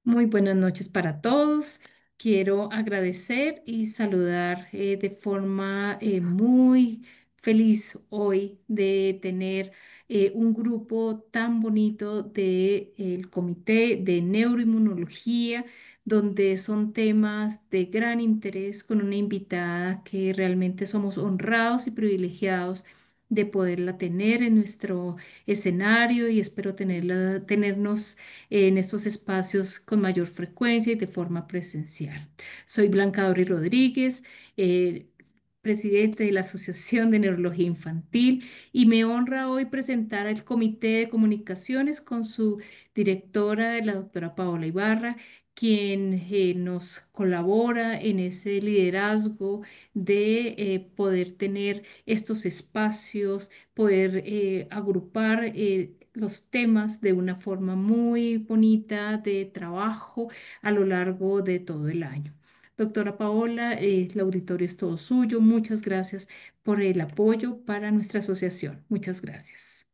Muy buenas noches para todos. Quiero agradecer y saludar de forma muy feliz hoy de tener un grupo tan bonito del Comité de Neuroinmunología, donde son temas de gran interés con una invitada que realmente somos honrados y privilegiados de poderla tener en nuestro escenario y espero tenernos en estos espacios con mayor frecuencia y de forma presencial. Soy Blanca Dori Rodríguez, presidente de la Asociación de Neurología Infantil, y me honra hoy presentar al Comité de Comunicaciones con su directora, la doctora Paola Ibarra, quien nos colabora en ese liderazgo de poder tener estos espacios, poder agrupar los temas de una forma muy bonita de trabajo a lo largo de todo el año. Doctora Paola, el auditorio es todo suyo. Muchas gracias por el apoyo para nuestra asociación. Muchas gracias.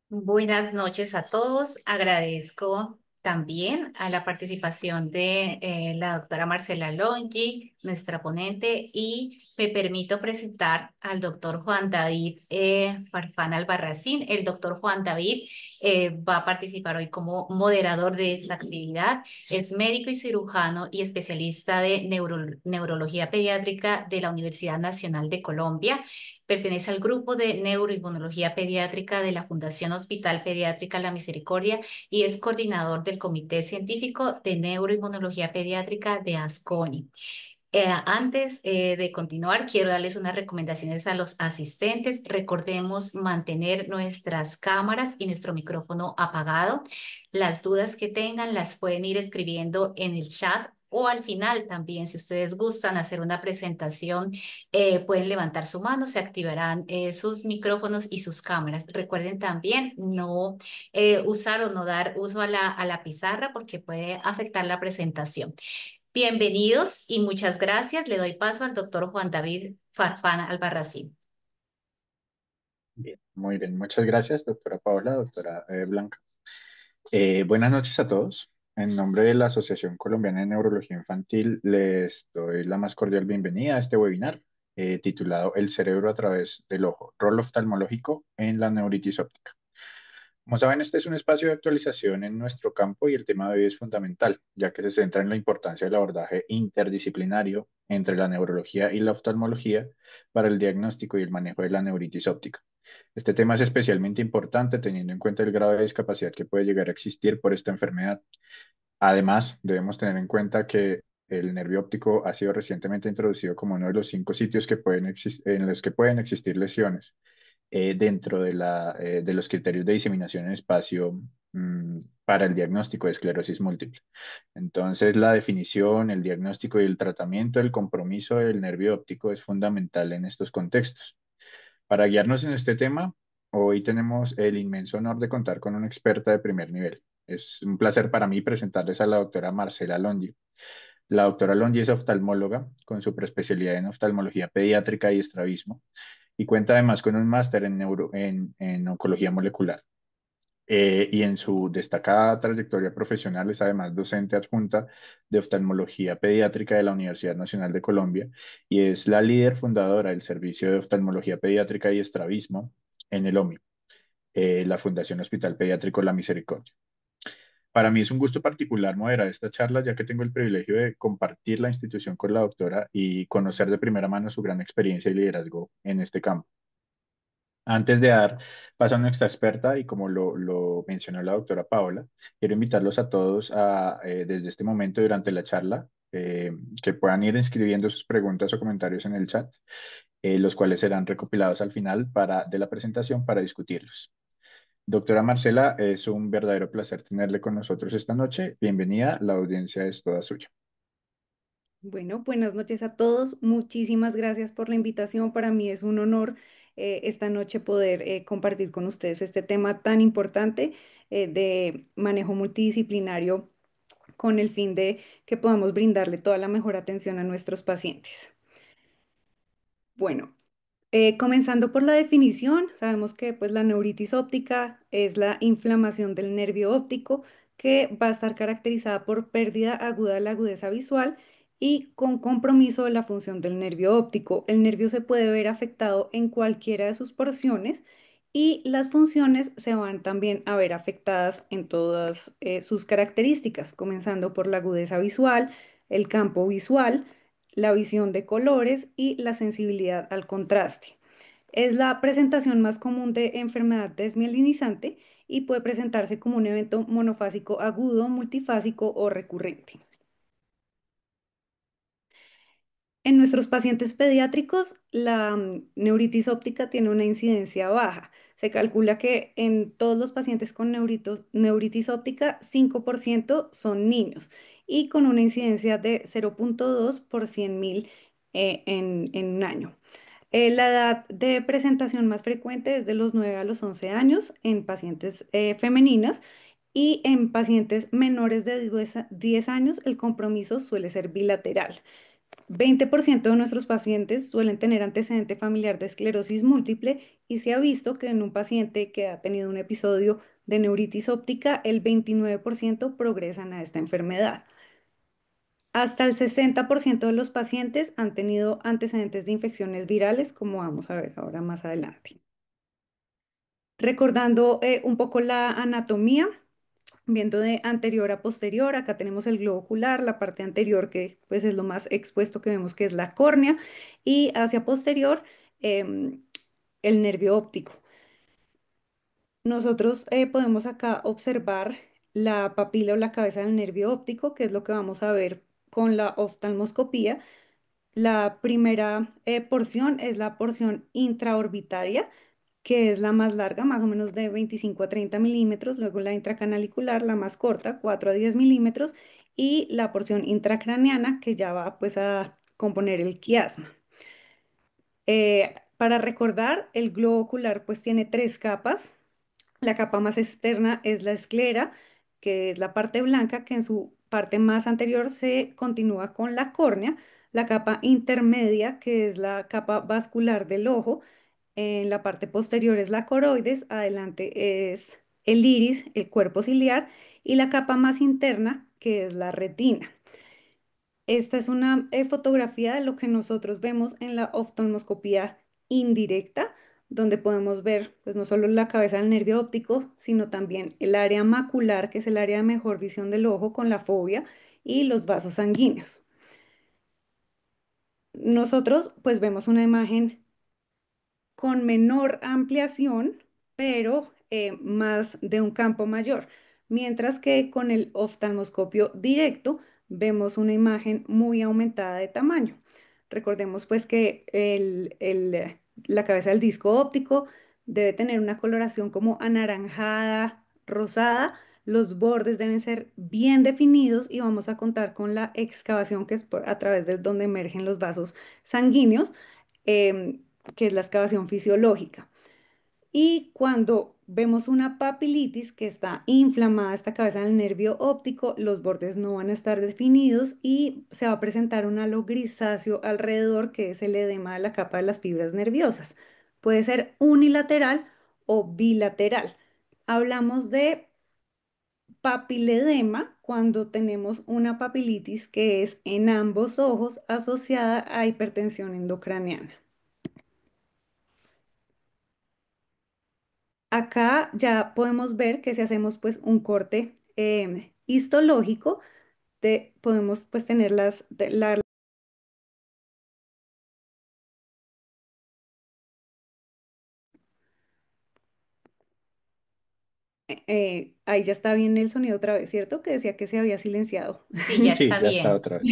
Buenas noches a todos. Agradezco también a la participación de la doctora Marcela Longi, nuestra ponente, y me permito presentar al doctor Juan David Farfán Albarracín. El doctor Juan David va a participar hoy como moderador de esta actividad. Es médico y cirujano y especialista de neurología pediátrica de la Universidad Nacional de Colombia. Pertenece al grupo de neuroinmunología pediátrica de la Fundación Hospital Pediátrica La Misericordia y es coordinador del Comité Científico de Neuroinmunología Pediátrica de ASCONI. Antes de continuar, quiero darles unas recomendaciones a los asistentes. Recordemos mantener nuestras cámaras y nuestro micrófono apagado. Las dudas que tengan las pueden ir escribiendo en el chat o al final también, si ustedes gustan hacer una presentación, pueden levantar su mano, se activarán sus micrófonos y sus cámaras. Recuerden también no usar o no dar uso a la pizarra porque puede afectar la presentación. Bienvenidos y muchas gracias. Le doy paso al doctor Juan David Farfán Albarracín. Bien, muy bien. Muchas gracias, doctora Paola, doctora Blanca. Buenas noches a todos. En nombre de la Asociación Colombiana de Neurología Infantil, les doy la más cordial bienvenida a este webinar titulado El cerebro a través del ojo, rol oftalmológico en la neuritis óptica. Como saben, este es un espacio de actualización en nuestro campo y el tema de hoy es fundamental, ya que se centra en la importancia del abordaje interdisciplinario entre la neurología y la oftalmología para el diagnóstico y el manejo de la neuritis óptica. Este tema es especialmente importante teniendo en cuenta el grado de discapacidad que puede llegar a existir por esta enfermedad. Además, debemos tener en cuenta que el nervio óptico ha sido recientemente introducido como uno de los 5 sitios que en los que pueden existir lesiones dentro de los criterios de diseminación en espacio para el diagnóstico de esclerosis múltiple. Entonces, la definición, el diagnóstico y el tratamiento del compromiso del nervio óptico es fundamental en estos contextos. Para guiarnos en este tema, hoy tenemos el inmenso honor de contar con una experta de primer nivel. Es un placer para mí presentarles a la doctora Marcela Longi. La doctora Longi es oftalmóloga con su preespecialidad en oftalmología pediátrica y estrabismo y cuenta además con un máster en oncología molecular. Y en su destacada trayectoria profesional es además docente adjunta de oftalmología pediátrica de la Universidad Nacional de Colombia y es la líder fundadora del Servicio de Oftalmología Pediátrica y Estrabismo en el OMI, la Fundación Hospital Pediátrico La Misericordia. Para mí es un gusto particular moderar esta charla, ya que tengo el privilegio de compartir la institución con la doctora y conocer de primera mano su gran experiencia y liderazgo en este campo. Antes de dar paso a nuestra experta, y como lo mencionó la doctora Paola, quiero invitarlos a todos desde este momento durante la charla, que puedan ir escribiendo sus preguntas o comentarios en el chat, los cuales serán recopilados al final de la presentación para discutirlos. Doctora Marcela, es un verdadero placer tenerle con nosotros esta noche. Bienvenida, la audiencia es toda suya. Bueno, buenas noches a todos. Muchísimas gracias por la invitación. Para mí es un honor esta noche poder compartir con ustedes este tema tan importante de manejo multidisciplinario con el fin de que podamos brindarle toda la mejor atención a nuestros pacientes. Bueno, comenzando por la definición, sabemos que pues, la neuritis óptica es la inflamación del nervio óptico que va a estar caracterizada por pérdida aguda de la agudeza visual y con compromiso de la función del nervio óptico. El nervio se puede ver afectado en cualquiera de sus porciones y las funciones se van también a ver afectadas en todas sus características, comenzando por la agudeza visual, el campo visual, la visión de colores y la sensibilidad al contraste. Es la presentación más común de enfermedad desmielinizante y puede presentarse como un evento monofásico agudo, multifásico o recurrente. En nuestros pacientes pediátricos, la neuritis óptica tiene una incidencia baja. Se calcula que en todos los pacientes con neuritis óptica, 5% son niños y con una incidencia de 0,2 por 100.000 en un año. La edad de presentación más frecuente es de los 9 a los 11 años en pacientes femeninas y en pacientes menores de 10 años el compromiso suele ser bilateral. 20% de nuestros pacientes suelen tener antecedente familiar de esclerosis múltiple y se ha visto que en un paciente que ha tenido un episodio de neuritis óptica, el 29% progresan a esta enfermedad. Hasta el 60% de los pacientes han tenido antecedentes de infecciones virales, como vamos a ver ahora más adelante. Recordando un poco la anatomía, viendo de anterior a posterior, acá tenemos el globo ocular, la parte anterior que pues es lo más expuesto que vemos que es la córnea y hacia posterior em, el nervio óptico. Nosotros podemos acá observar la papila o la cabeza del nervio óptico, que es lo que vamos a ver con la oftalmoscopía. La primera porción es la porción intraorbitaria, que es la más larga, más o menos de 25 a 30 milímetros, luego la intracanalicular, la más corta, 4 a 10 milímetros, y la porción intracraneana, que ya va pues a componer el quiasma. Para recordar, el globo ocular pues tiene tres capas. La capa más externa es la esclera, que es la parte blanca, que en su parte más anterior se continúa con la córnea. La capa intermedia, que es la capa vascular del ojo. En la parte posterior es la coroides, adelante es el iris, el cuerpo ciliar, y la capa más interna, que es la retina. Esta es una fotografía de lo que nosotros vemos en la oftalmoscopía indirecta, donde podemos ver pues no solo la cabeza del nervio óptico, sino también el área macular, que es el área de mejor visión del ojo con la fovea y los vasos sanguíneos. Nosotros pues vemos una imagen con menor ampliación, pero más de un campo mayor, mientras que con el oftalmoscopio directo vemos una imagen muy aumentada de tamaño. Recordemos pues que la cabeza del disco óptico debe tener una coloración como anaranjada, rosada. Los bordes deben ser bien definidos y vamos a contar con la excavación que es a través de donde emergen los vasos sanguíneos. em, que es la excavación fisiológica. Y cuando vemos una papilitis que está inflamada esta cabeza del nervio óptico, los bordes no van a estar definidos y se va a presentar un halo grisáceo alrededor, que es el edema de la capa de las fibras nerviosas. Puede ser unilateral o bilateral. Hablamos de papiledema cuando tenemos una papilitis que es en ambos ojos asociada a hipertensión endocraniana. Acá ya podemos ver que si hacemos pues un corte histológico, podemos pues tener ahí ya está bien el sonido otra vez, ¿cierto? Que decía que se había silenciado. Sí, ya Sí, está ya está bien. otra vez.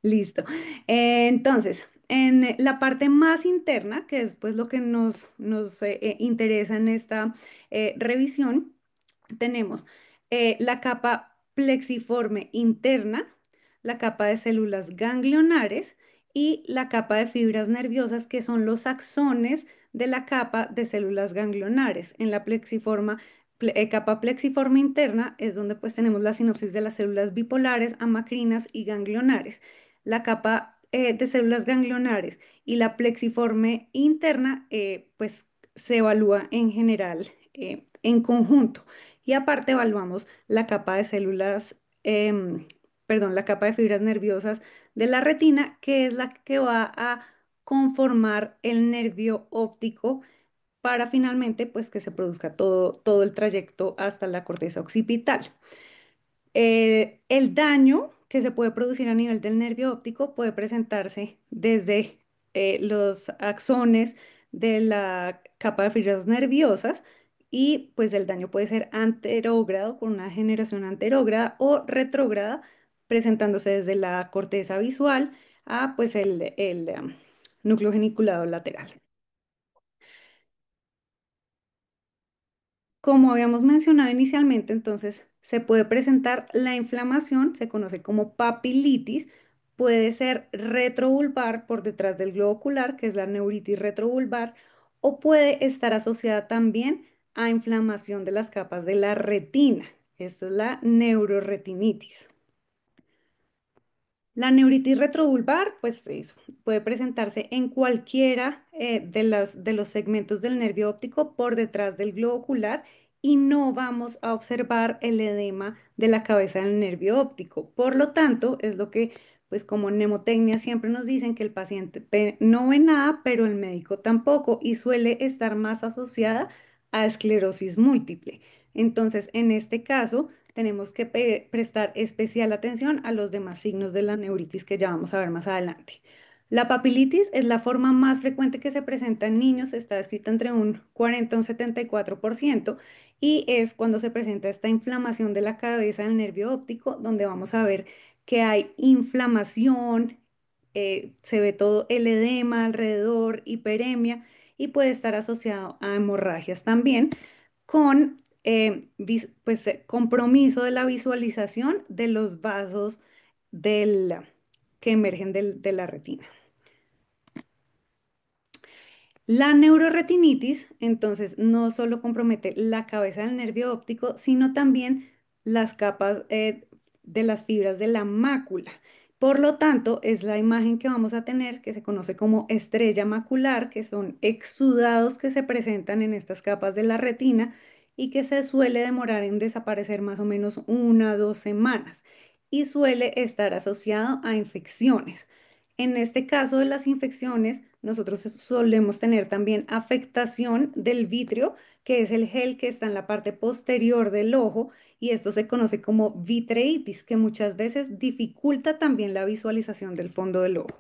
Listo. Entonces, en la parte más interna, que es pues lo que nos interesa en esta revisión, tenemos la capa plexiforme interna, la capa de células ganglionares y la capa de fibras nerviosas, que son los axones de la capa de células ganglionares. En la capa plexiforme interna es donde pues tenemos la sinopsis de las células bipolares, amacrinas y ganglionares. La capa de células ganglionares y la plexiforme interna pues se evalúa en general en conjunto. y aparte evaluamos la capa de células, perdón, la capa de fibras nerviosas de la retina, que es la que va a conformar el nervio óptico para finalmente pues que se produzca todo el trayecto hasta la corteza occipital. El daño que se puede producir a nivel del nervio óptico puede presentarse desde los axones de la capa de fibras nerviosas y pues el daño puede ser anterógrado con una generación anterógrada o retrógrada presentándose desde la corteza visual a pues el núcleo geniculado lateral. Como habíamos mencionado inicialmente, entonces se puede presentar la inflamación, se conoce como papilitis, puede ser retrovulvar por detrás del globo ocular, que es la neuritis retrovulvar, o puede estar asociada también a inflamación de las capas de la retina. Esto es la neuroretinitis. La neuritis retrovulvar, pues eso, puede presentarse en cualquiera de los segmentos del nervio óptico por detrás del globo ocular y no vamos a observar el edema de la cabeza del nervio óptico. Por lo tanto, es lo que, pues como mnemotecnia siempre nos dicen que el paciente no ve nada, pero el médico tampoco y suele estar más asociada a esclerosis múltiple. Entonces, en este caso tenemos que prestar especial atención a los demás signos de la neuritis que ya vamos a ver más adelante. La papilitis es la forma más frecuente que se presenta en niños, está descrita entre un 40 y un 74% y es cuando se presenta esta inflamación de la cabeza del nervio óptico, donde vamos a ver que hay inflamación, se ve todo el edema alrededor, hiperemia y puede estar asociado a hemorragias también con pues, compromiso de la visualización de los vasos que emergen de la retina. La neuroretinitis, entonces, no solo compromete la cabeza del nervio óptico, sino también las capas de las fibras de la mácula. Por lo tanto, es la imagen que vamos a tener, que se conoce como estrella macular, que son exudados que se presentan en estas capas de la retina y que se suele demorar en desaparecer más o menos 1 o 2 semanas y suele estar asociado a infecciones. En este caso de las infecciones, nosotros solemos tener también afectación del vitrio, que es el gel que está en la parte posterior del ojo, y esto se conoce como vitreitis, que muchas veces dificulta también la visualización del fondo del ojo.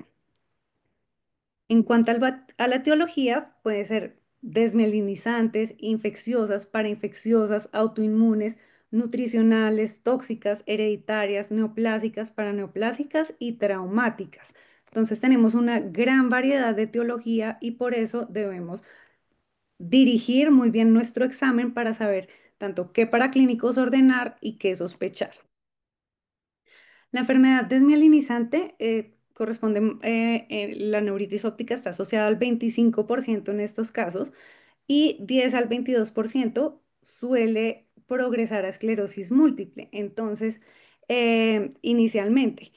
En cuanto a la etiología, puede ser desmielinizantes, infecciosas, parainfecciosas, autoinmunes, nutricionales, tóxicas, hereditarias, neoplásicas, paraneoplásicas y traumáticas. Entonces tenemos una gran variedad de etiología y por eso debemos dirigir muy bien nuestro examen para saber tanto qué paraclínicos ordenar y qué sospechar. La enfermedad desmielinizante corresponde, la neuritis óptica está asociada al 25% en estos casos y 10 al 22% suele progresar a esclerosis múltiple. Entonces, inicialmente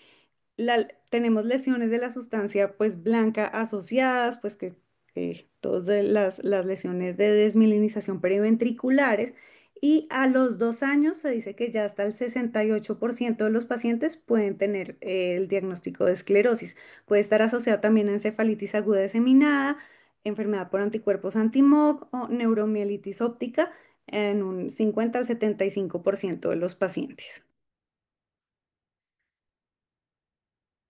tenemos lesiones de la sustancia pues blanca asociadas, pues que todas las lesiones de desmielinización periventriculares y a los 2 años se dice que ya hasta el 68% de los pacientes pueden tener el diagnóstico de esclerosis. Puede estar asociado también a encefalitis aguda diseminada, enfermedad por anticuerpos anti-MOG o neuromielitis óptica en un 50 al 75% de los pacientes.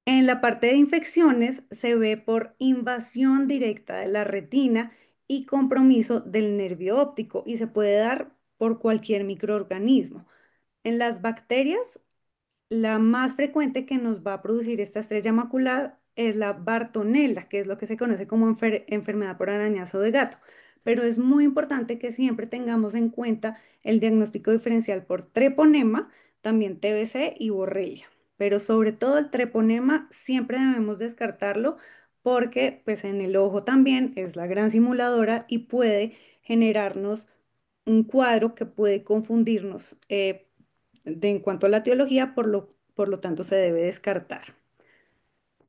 En la parte de infecciones se ve por invasión directa de la retina y compromiso del nervio óptico y se puede dar por cualquier microorganismo. En las bacterias, la más frecuente que nos va a producir esta estrella macular es la Bartonella, que es lo que se conoce como enfermedad por arañazo de gato. Pero es muy importante que siempre tengamos en cuenta el diagnóstico diferencial por treponema, también TBC y borrelia. Pero sobre todo el treponema siempre debemos descartarlo porque pues en el ojo también es la gran simuladora y puede generarnos un cuadro que puede confundirnos en cuanto a la etiología, por lo tanto se debe descartar.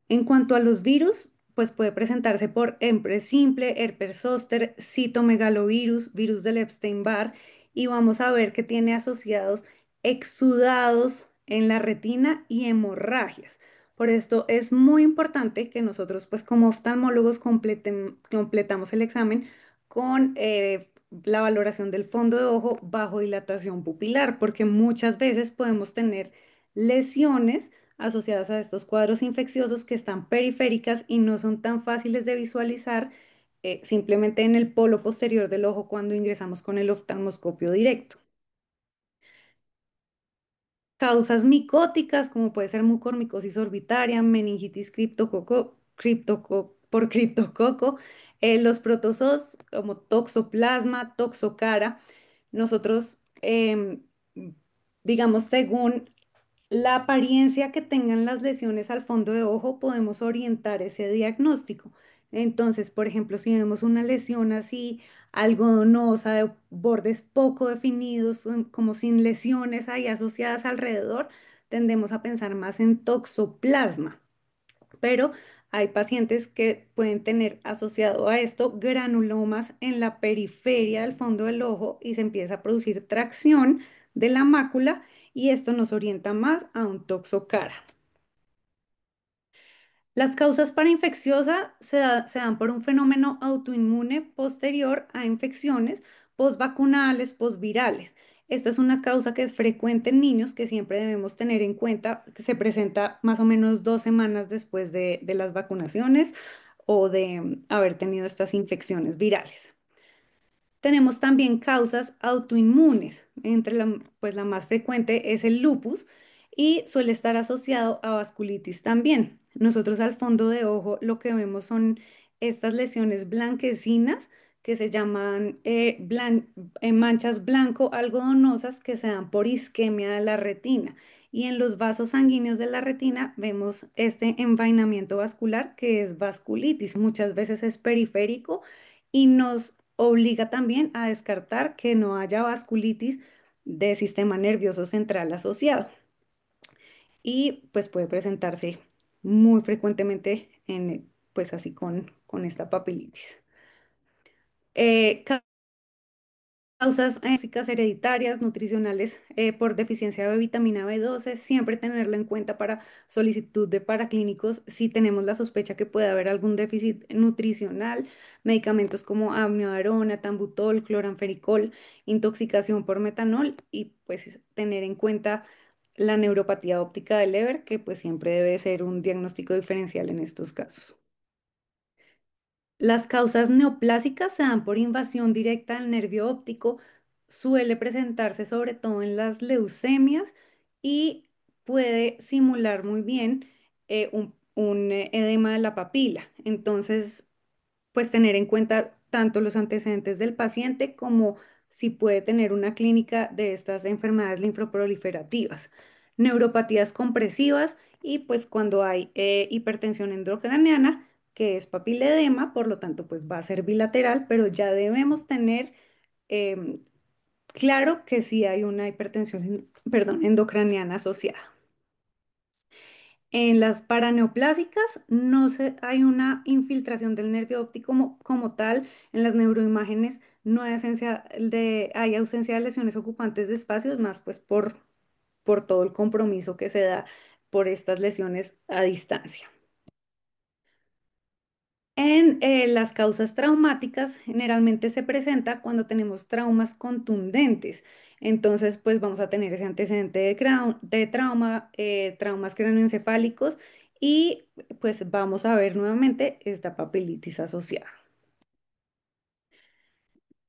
En cuanto a los virus, pues puede presentarse por herpes simple, herpes zóster, citomegalovirus, virus del Epstein-Barr y vamos a ver que tiene asociados exudados en la retina y hemorragias. Por esto es muy importante que nosotros, pues como oftalmólogos, completamos el examen con la valoración del fondo de ojo bajo dilatación pupilar, porque muchas veces podemos tener lesiones asociadas a estos cuadros infecciosos que están periféricas y no son tan fáciles de visualizar simplemente en el polo posterior del ojo cuando ingresamos con el oftalmoscopio directo. Causas micóticas, como puede ser mucormicosis orbitaria, meningitis por criptococo, los protozoos como toxoplasma, toxocara. Nosotros, digamos, según la apariencia que tengan las lesiones al fondo de ojo, podemos orientar ese diagnóstico. Entonces, por ejemplo, si vemos una lesión así algodonosa, de bordes poco definidos, como sin lesiones ahí asociadas alrededor, tendemos a pensar más en toxoplasma. Pero hay pacientes que pueden tener asociado a esto granulomas en la periferia del fondo del ojo y se empieza a producir tracción de la mácula y esto nos orienta más a un toxocara. Las causas para infecciosa se dan por un fenómeno autoinmune posterior a infecciones postvacunales, postvirales. Esta es una causa que es frecuente en niños que siempre debemos tener en cuenta, que se presenta más o menos 2 semanas después de las vacunaciones o de haber tenido estas infecciones virales. Tenemos también causas autoinmunes, pues la más frecuente es el lupus y suele estar asociado a vasculitis también. Nosotros al fondo de ojo lo que vemos son estas lesiones blanquecinas que se llaman manchas blanco algodonosas que se dan por isquemia de la retina. Y en los vasos sanguíneos de la retina vemos este envainamiento vascular que es vasculitis. Muchas veces es periférico y nos obliga también a descartar que no haya vasculitis de sistema nervioso central asociado y pues puede presentarse muy frecuentemente pues así con esta papilitis. Causas básicas hereditarias, nutricionales por deficiencia de vitamina B12, siempre tenerlo en cuenta para solicitud de paraclínicos si tenemos la sospecha que puede haber algún déficit nutricional, medicamentos como amiodarona, tambutol, cloranfericol, intoxicación por metanol y pues tener en cuenta la neuropatía óptica del Leber, que pues siempre debe ser un diagnóstico diferencial en estos casos. Las causas neoplásicas se dan por invasión directa del nervio óptico, suele presentarse sobre todo en las leucemias y puede simular muy bien un edema de la papila. Entonces, pues tener en cuenta tanto los antecedentes del paciente como si puede tener una clínica de estas enfermedades linfoproliferativas, neuropatías compresivas y pues cuando hay hipertensión endocraniana, que es papiledema, por lo tanto pues va a ser bilateral, pero ya debemos tener em, claro que sí hay una hipertensión, perdón, endocraniana asociada. En las paraneoplásicas hay una infiltración del nervio óptico como tal. En las neuroimágenes no hay ausencia de lesiones ocupantes de espacios, más pues por todo el compromiso que se da por estas lesiones a distancia. En las causas traumáticas generalmente se presenta cuando tenemos traumas contundentes. Entonces, pues vamos a tener ese antecedente de trauma, traumas craneoencefálicos y pues vamos a ver nuevamente esta papilitis asociada.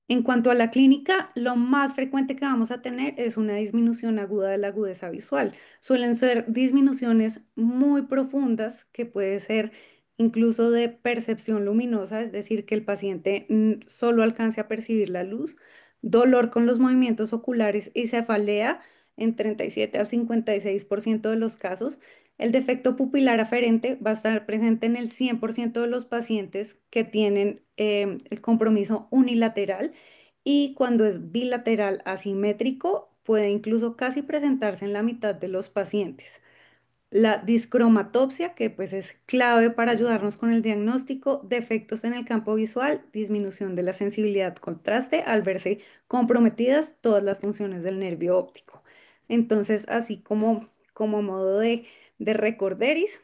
En cuanto a la clínica, lo más frecuente que vamos a tener es una disminución aguda de la agudeza visual. Suelen ser disminuciones muy profundas que puede ser incluso de percepción luminosa, es decir, que el paciente solo alcance a percibir la luz, dolor con los movimientos oculares y cefalea en 37 al 56% de los casos. El defecto pupilar aferente va a estar presente en el 100% de los pacientes que tienen el compromiso unilateral y cuando es bilateral asimétrico puede incluso casi presentarse en la mitad de los pacientes. La discromatopsia, que pues es clave para ayudarnos con el diagnóstico, defectos en el campo visual, disminución de la sensibilidad contraste al verse comprometidas todas las funciones del nervio óptico. Entonces, así como modo de recorderis,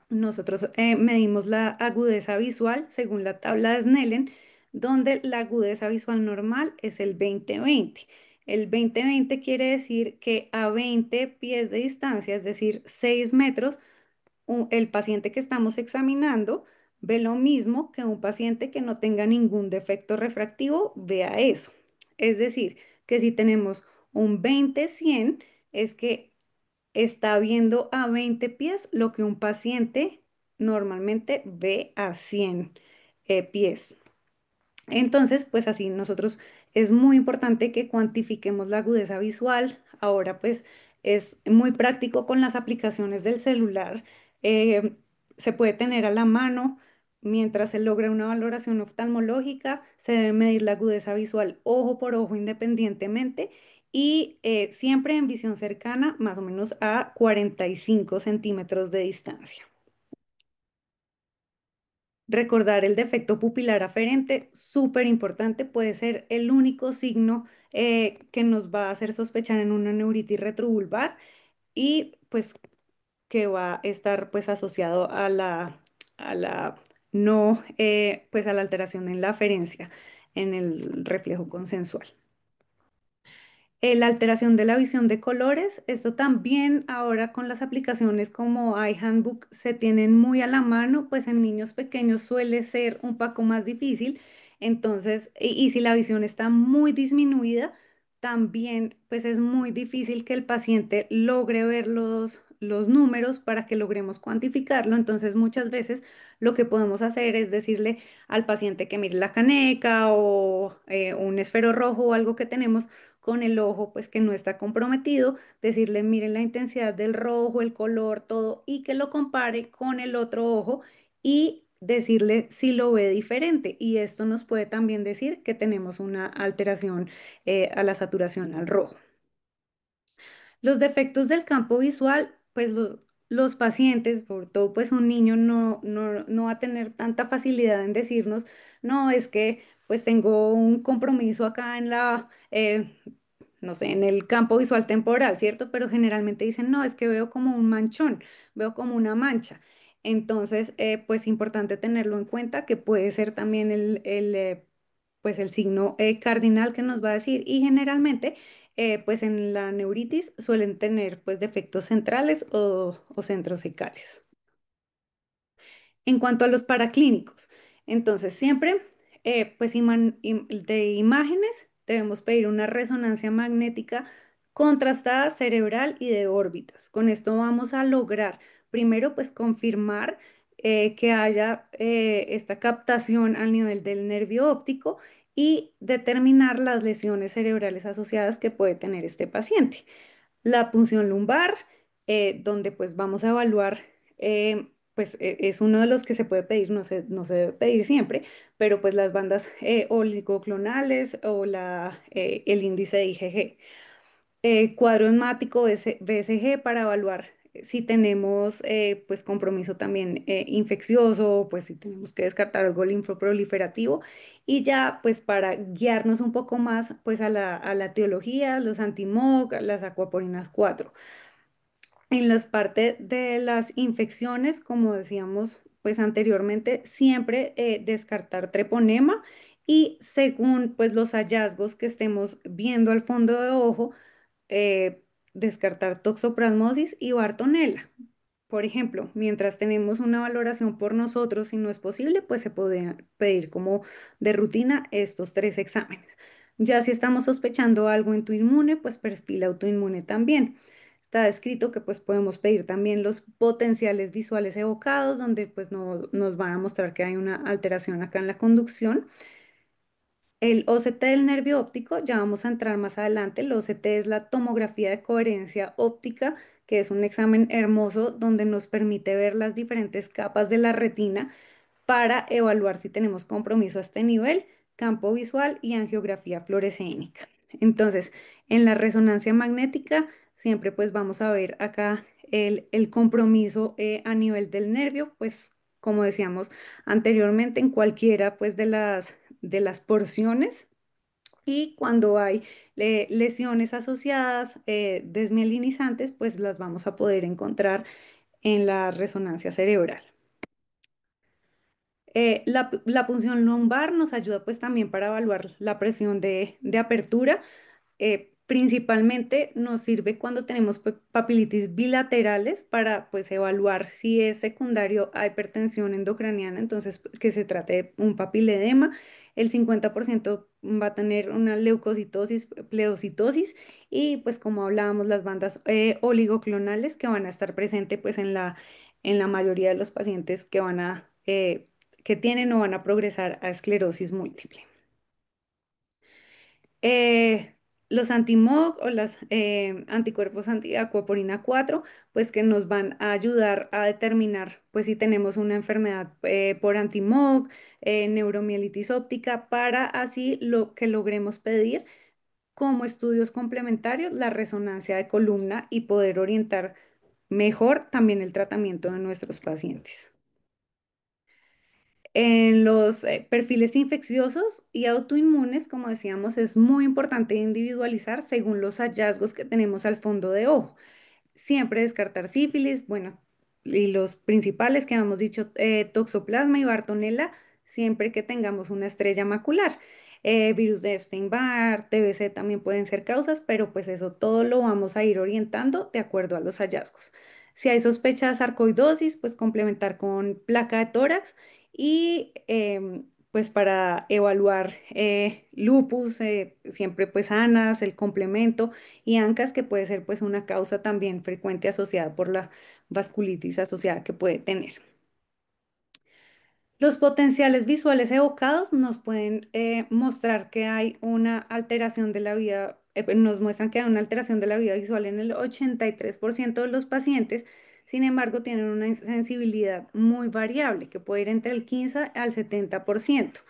nosotros medimos la agudeza visual según la tabla de Snellen, donde la agudeza visual normal es el 20/20. El 20/20 quiere decir que a 20 pies de distancia, es decir, 6 metros, el paciente que estamos examinando ve lo mismo que un paciente que no tenga ningún defecto refractivo vea eso. Es decir, que si tenemos un 20/100, es que está viendo a 20 pies lo que un paciente normalmente ve a 100 pies. Entonces, pues así nosotros es muy importante que cuantifiquemos la agudeza visual. Ahora, pues es muy práctico con las aplicaciones del celular. eh, Se puede tener a la mano mientras se logra una valoración oftalmológica. Se debe medir la agudeza visual ojo por ojo independientemente y siempre en visión cercana, más o menos a 45 centímetros de distancia. Recordar el defecto pupilar aferente, súper importante, puede ser el único signo que nos va a hacer sospechar en una neuritis retrobulbar y pues que va a estar pues asociado a la no, pues a la alteración en la aferencia, en el reflejo consensual. La alteración de la visión de colores, esto también ahora con las aplicaciones como iHandbook se tienen muy a la mano, pues en niños pequeños suele ser un poco más difícil. Entonces, y si la visión está muy disminuida, también pues es muy difícil que el paciente logre ver los números para que logremos cuantificarlo. Entonces, muchas veces lo que podemos hacer es decirle al paciente que mire la caneca o un esfero rojo o algo que tenemos con el ojo, pues que no está comprometido, decirle, miren la intensidad del rojo, el color, todo, y que lo compare con el otro ojo y decirle si lo ve diferente. Y esto nos puede también decir que tenemos una alteración a la saturación al rojo. Los defectos del campo visual, pues los pacientes, sobre todo pues un niño no va a tener tanta facilidad en decirnos, no, es que pues tengo un compromiso acá en no sé, en el campo visual temporal, ¿cierto? Pero generalmente dicen, no, es que veo como un manchón, veo como una mancha. Entonces, pues importante tenerlo en cuenta que puede ser también pues el signo cardinal que nos va a decir y generalmente pues en la neuritis suelen tener pues defectos centrales o centrosecales. En cuanto a los paraclínicos, entonces siempre pues de imágenes debemos pedir una resonancia magnética contrastada cerebral y de órbitas. Con esto vamos a lograr primero pues confirmar que haya esta captación al nivel del nervio óptico y determinar las lesiones cerebrales asociadas que puede tener este paciente. La punción lumbar, donde pues vamos a evaluar, pues es uno de los que se puede pedir, no se debe pedir siempre, pero pues las bandas oligoclonales o el índice de IgG. Cuadro hemático BSG para evaluar si tenemos pues compromiso también infeccioso, pues si tenemos que descartar algo linfoproliferativo y ya pues para guiarnos un poco más pues a la etiología, los antimog, las acuaporinas 4. En las partes de las infecciones, como decíamos pues anteriormente, siempre descartar treponema y según pues los hallazgos que estemos viendo al fondo de ojo, descartar toxoplasmosis y Bartonella. Por ejemplo, mientras tenemos una valoración por nosotros, si no es posible, pues se puede pedir como de rutina estos tres exámenes. Ya si estamos sospechando algo inmune, pues perfil autoinmune también. Está descrito que pues podemos pedir también los potenciales visuales evocados, donde pues no, nos van a mostrar que hay una alteración acá en la conducción. El OCT del nervio óptico, ya vamos a entrar más adelante. El OCT es la tomografía de coherencia óptica, que es un examen hermoso donde nos permite ver las diferentes capas de la retina para evaluar si tenemos compromiso a este nivel, campo visual y angiografía fluorescénica. Entonces, en la resonancia magnética, siempre pues vamos a ver acá el compromiso a nivel del nervio, pues como decíamos anteriormente, en cualquiera pues de las porciones. Y cuando hay lesiones asociadas, desmielinizantes, pues las vamos a poder encontrar en la resonancia cerebral. La punción lumbar nos ayuda pues también para evaluar la presión de apertura. Principalmente nos sirve cuando tenemos papilitis bilaterales para pues evaluar si es secundario a hipertensión endocraniana, entonces que se trate de un papiledema. El 50% va a tener una leucocitosis, pleocitosis y pues como hablábamos las bandas oligoclonales que van a estar presentes pues en la mayoría de los pacientes que tienen o van a progresar a esclerosis múltiple. Eh, los anti-MOG o los anticuerpos antiacuaporina 4, pues que nos van a ayudar a determinar pues si tenemos una enfermedad por anti-MOG, neuromielitis óptica, para así lo que logremos pedir como estudios complementarios la resonancia de columna y poder orientar mejor también el tratamiento de nuestros pacientes. En los perfiles infecciosos y autoinmunes, como decíamos, es muy importante individualizar según los hallazgos que tenemos al fondo de ojo. Siempre descartar sífilis, bueno, y los principales que hemos dicho, toxoplasma y Bartonella, siempre que tengamos una estrella macular. Virus de Epstein-Barr, TBC también pueden ser causas, pero pues eso todo lo vamos a ir orientando de acuerdo a los hallazgos. Si hay sospecha de sarcoidosis, pues complementar con placa de tórax y pues para evaluar lupus, siempre pues ANAS, el complemento y ANCAS, que puede ser pues una causa también frecuente asociada por la vasculitis asociada que puede tener. Los potenciales visuales evocados nos pueden mostrar que hay una alteración de la vida, nos muestran que hay una alteración de la vida visual en el 83% de los pacientes. Sin embargo, tienen una sensibilidad muy variable que puede ir entre el 15 al 70%.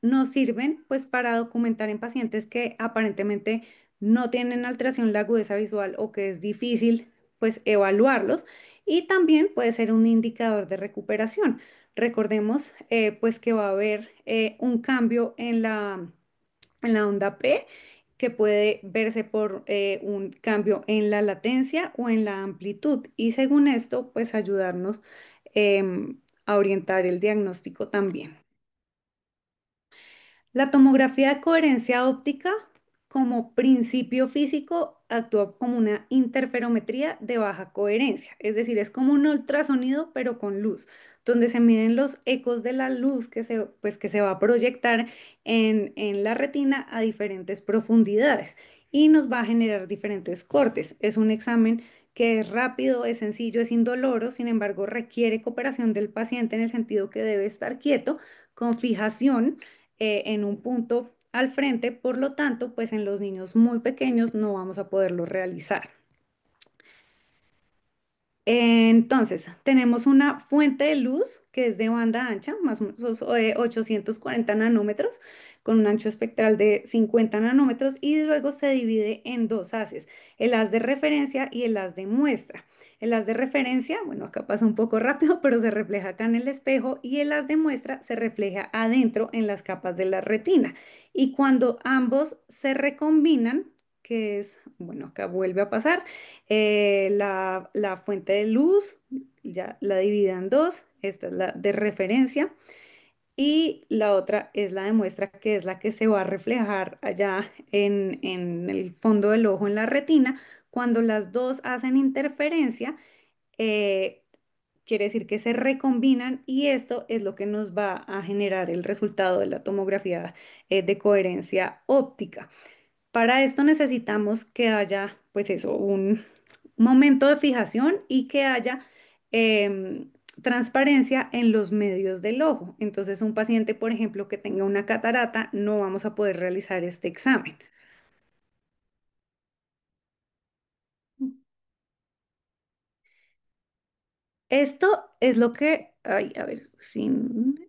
Nos sirven pues para documentar en pacientes que aparentemente no tienen alteración en la agudeza visual o que es difícil pues evaluarlos, y también puede ser un indicador de recuperación. Recordemos pues que va a haber un cambio en la onda P que puede verse por un cambio en la latencia o en la amplitud, y según esto pues ayudarnos a orientar el diagnóstico también. La tomografía de coherencia óptica como principio físico actúa como una interferometría de baja coherencia, es decir, es como un ultrasonido pero con luz, donde se miden los ecos de la luz que se va a proyectar en la retina a diferentes profundidades y nos va a generar diferentes cortes. Es un examen que es rápido, es sencillo, es indoloro, sin embargo requiere cooperación del paciente en el sentido que debe estar quieto, con fijación en un punto al frente, por lo tanto, pues en los niños muy pequeños no vamos a poderlo realizar. Entonces, tenemos una fuente de luz que es de banda ancha, más o menos 840 nanómetros, con un ancho espectral de 50 nanómetros, y luego se divide en dos haces, el haz de referencia y el haz de muestra. El haz de referencia, bueno, acá pasa un poco rápido, pero se refleja acá en el espejo, y el haz de muestra se refleja adentro en las capas de la retina. Y cuando ambos se recombinan, que es, bueno, acá vuelve a pasar, la fuente de luz, ya la divide en dos, esta es la de referencia y la otra es la de muestra, que es la que se va a reflejar allá en el fondo del ojo, en la retina. Cuando las dos hacen interferencia, eh, quiere decir que se recombinan, y esto es lo que nos va a generar el resultado de la tomografía de coherencia óptica. Para esto necesitamos que haya, pues eso, un momento de fijación y que haya transparencia en los medios del ojo. Entonces, un paciente, por ejemplo, que tenga una catarata, no vamos a poder realizar este examen. Esto es lo que, ay, a ver, sin,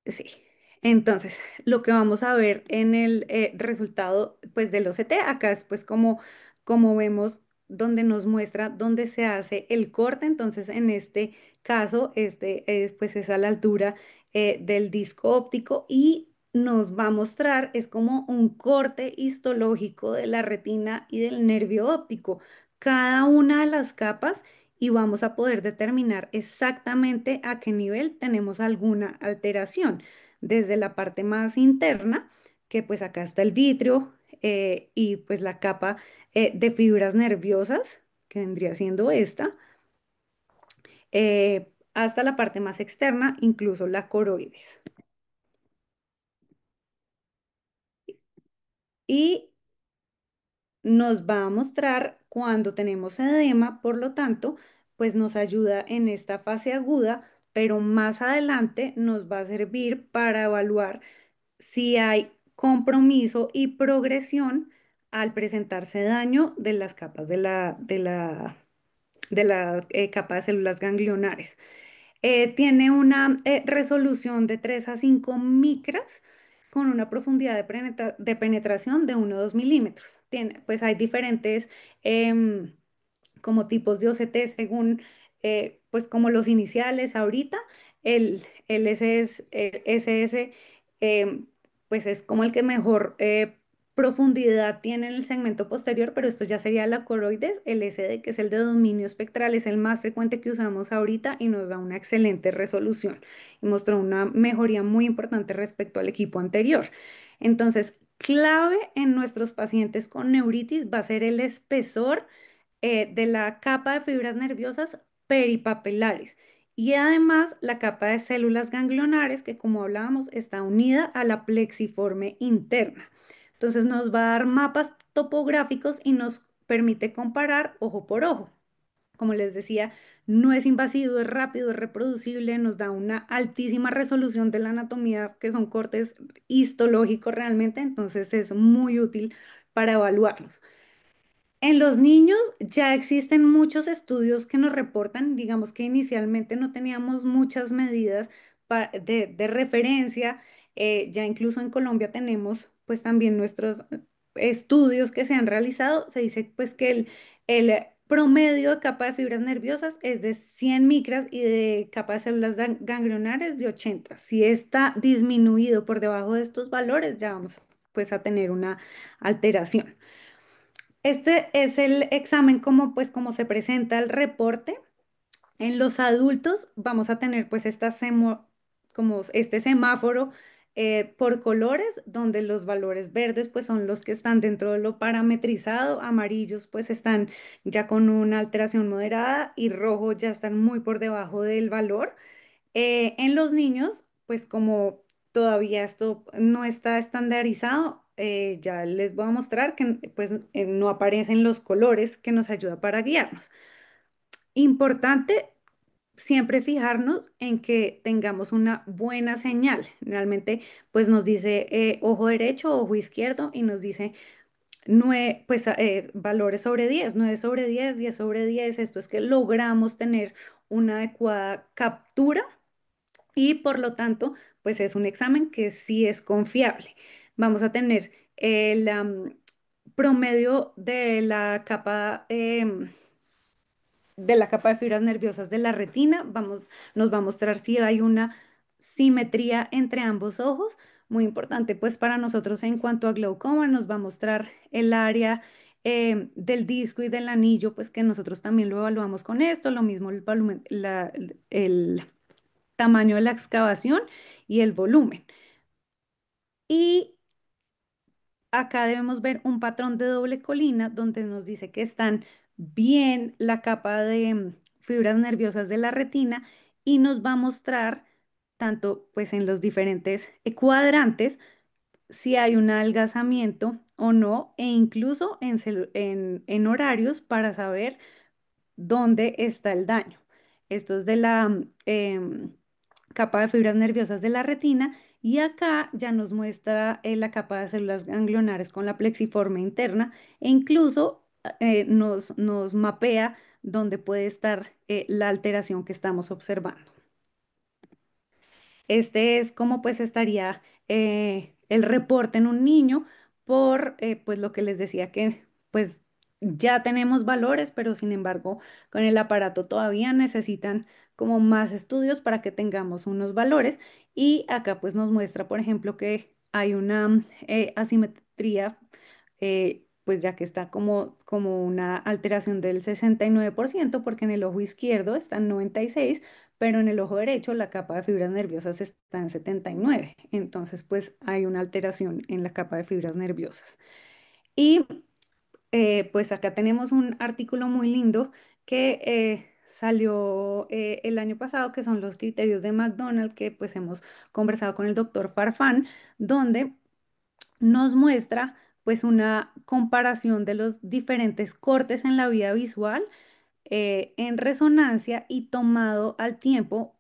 sí. Entonces, lo que vamos a ver en el resultado pues del OCT, acá es pues como vemos donde nos muestra dónde se hace el corte. Entonces, en este caso, este es, pues es a la altura del disco óptico y nos va a mostrar, es como un corte histológico de la retina y del nervio óptico, cada una de las capas, y vamos a poder determinar exactamente a qué nivel tenemos alguna alteración, desde la parte más interna, que pues acá está el vitrio, y pues la capa de fibras nerviosas, que vendría siendo esta, hasta la parte más externa, incluso la coroides. Y nos va a mostrar cuando tenemos edema, por lo tanto, pues nos ayuda en esta fase aguda, pero más adelante nos va a servir para evaluar si hay compromiso y progresión al presentarse daño de las capas de la capa de células ganglionares. Tiene una resolución de 3 a 5 micras con una profundidad de penetración de 1 a 2 milímetros. Pues hay diferentes em, como tipos de OCT según, pues como los iniciales ahorita, el SS, pues es como el que mejor profundidad tiene en el segmento posterior, pero esto ya sería la coroides. El SD, que es el de dominio espectral, es el más frecuente que usamos ahorita y nos da una excelente resolución y mostró una mejoría muy importante respecto al equipo anterior. Entonces, clave en nuestros pacientes con neuritis va a ser el espesor de la capa de fibras nerviosas peripapelares y además la capa de células ganglionares que, como hablábamos, está unida a la plexiforme interna. Entonces nos va a dar mapas topográficos y nos permite comparar ojo por ojo. Como les decía, no es invasivo, es rápido, es reproducible, nos da una altísima resolución de la anatomía, que son cortes histológicos realmente, entonces es muy útil para evaluarlos. En los niños ya existen muchos estudios que nos reportan, digamos que inicialmente no teníamos muchas medidas de referencia, ya incluso en Colombia tenemos pues también nuestros estudios que se han realizado, se dice pues que el promedio de capa de fibras nerviosas es de 100 micras y de capa de células ganglionares de 80. Si está disminuido por debajo de estos valores, ya vamos pues a tener una alteración. Este es el examen como pues como se presenta el reporte. En los adultos vamos a tener pues como este semáforo por colores, donde los valores verdes pues son los que están dentro de lo parametrizado, amarillos pues están ya con una alteración moderada y rojo ya están muy por debajo del valor. En los niños, pues como todavía esto no está estandarizado, ya les voy a mostrar que pues no aparecen los colores que nos ayuda para guiarnos. Importante siempre fijarnos en que tengamos una buena señal. Realmente pues nos dice ojo derecho, ojo izquierdo y nos dice pues, valores sobre 10, 9 sobre 10, 10 sobre 10. Esto es que logramos tener una adecuada captura y por lo tanto, pues es un examen que sí es confiable. Vamos a tener el promedio de la capa de fibras nerviosas de la retina. Nos va a mostrar si hay una simetría entre ambos ojos. Muy importante, pues para nosotros en cuanto a glaucoma, nos va a mostrar el área del disco y del anillo, pues que nosotros también lo evaluamos con esto. Lo mismo el volumen, el tamaño de la excavación y el volumen. Y acá debemos ver un patrón de doble colina donde nos dice que están bien la capa de fibras nerviosas de la retina y nos va a mostrar tanto pues en los diferentes cuadrantes si hay un adelgazamiento o no e incluso en horarios para saber dónde está el daño. Esto es de la capa de fibras nerviosas de la retina y acá ya nos muestra la capa de células ganglionares con la plexiforme interna e incluso nos mapea dónde puede estar la alteración que estamos observando. Este es como pues estaría el reporte en un niño por pues lo que les decía que pues ya tenemos valores, pero sin embargo, con el aparato todavía necesitan como más estudios para que tengamos unos valores. Y acá pues nos muestra, por ejemplo, que hay una asimetría, pues ya que está como una alteración del 69%, porque en el ojo izquierdo está en 96, pero en el ojo derecho la capa de fibras nerviosas está en 79. Entonces, pues hay una alteración en la capa de fibras nerviosas. Y pues acá tenemos un artículo muy lindo que salió el año pasado, que son los criterios de McDonald, que pues hemos conversado con el doctor Farfán, donde nos muestra pues una comparación de los diferentes cortes en la vía visual en resonancia y tomado al tiempo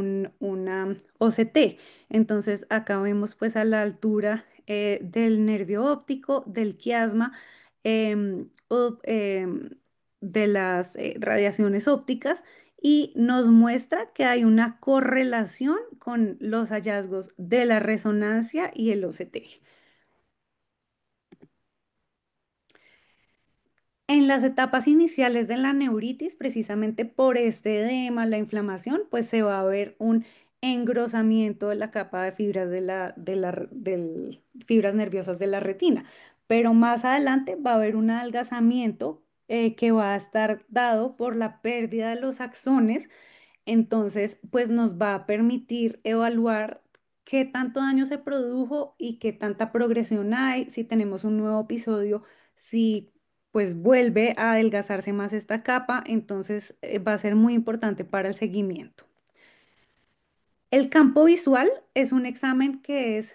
una OCT. Entonces acá vemos pues a la altura del nervio óptico, del quiasma, de las radiaciones ópticas, y nos muestra que hay una correlación con los hallazgos de la resonancia y el OCT. En las etapas iniciales de la neuritis, precisamente por este edema, la inflamación, pues se va a ver un engrosamiento de la capa de fibras fibras nerviosas de la retina. Pero más adelante va a haber un adelgazamiento que va a estar dado por la pérdida de los axones. Entonces, pues nos va a permitir evaluar qué tanto daño se produjo y qué tanta progresión hay, si tenemos un nuevo episodio, si pues vuelve a adelgazarse más esta capa. Entonces va a ser muy importante para el seguimiento. El campo visual es un examen que es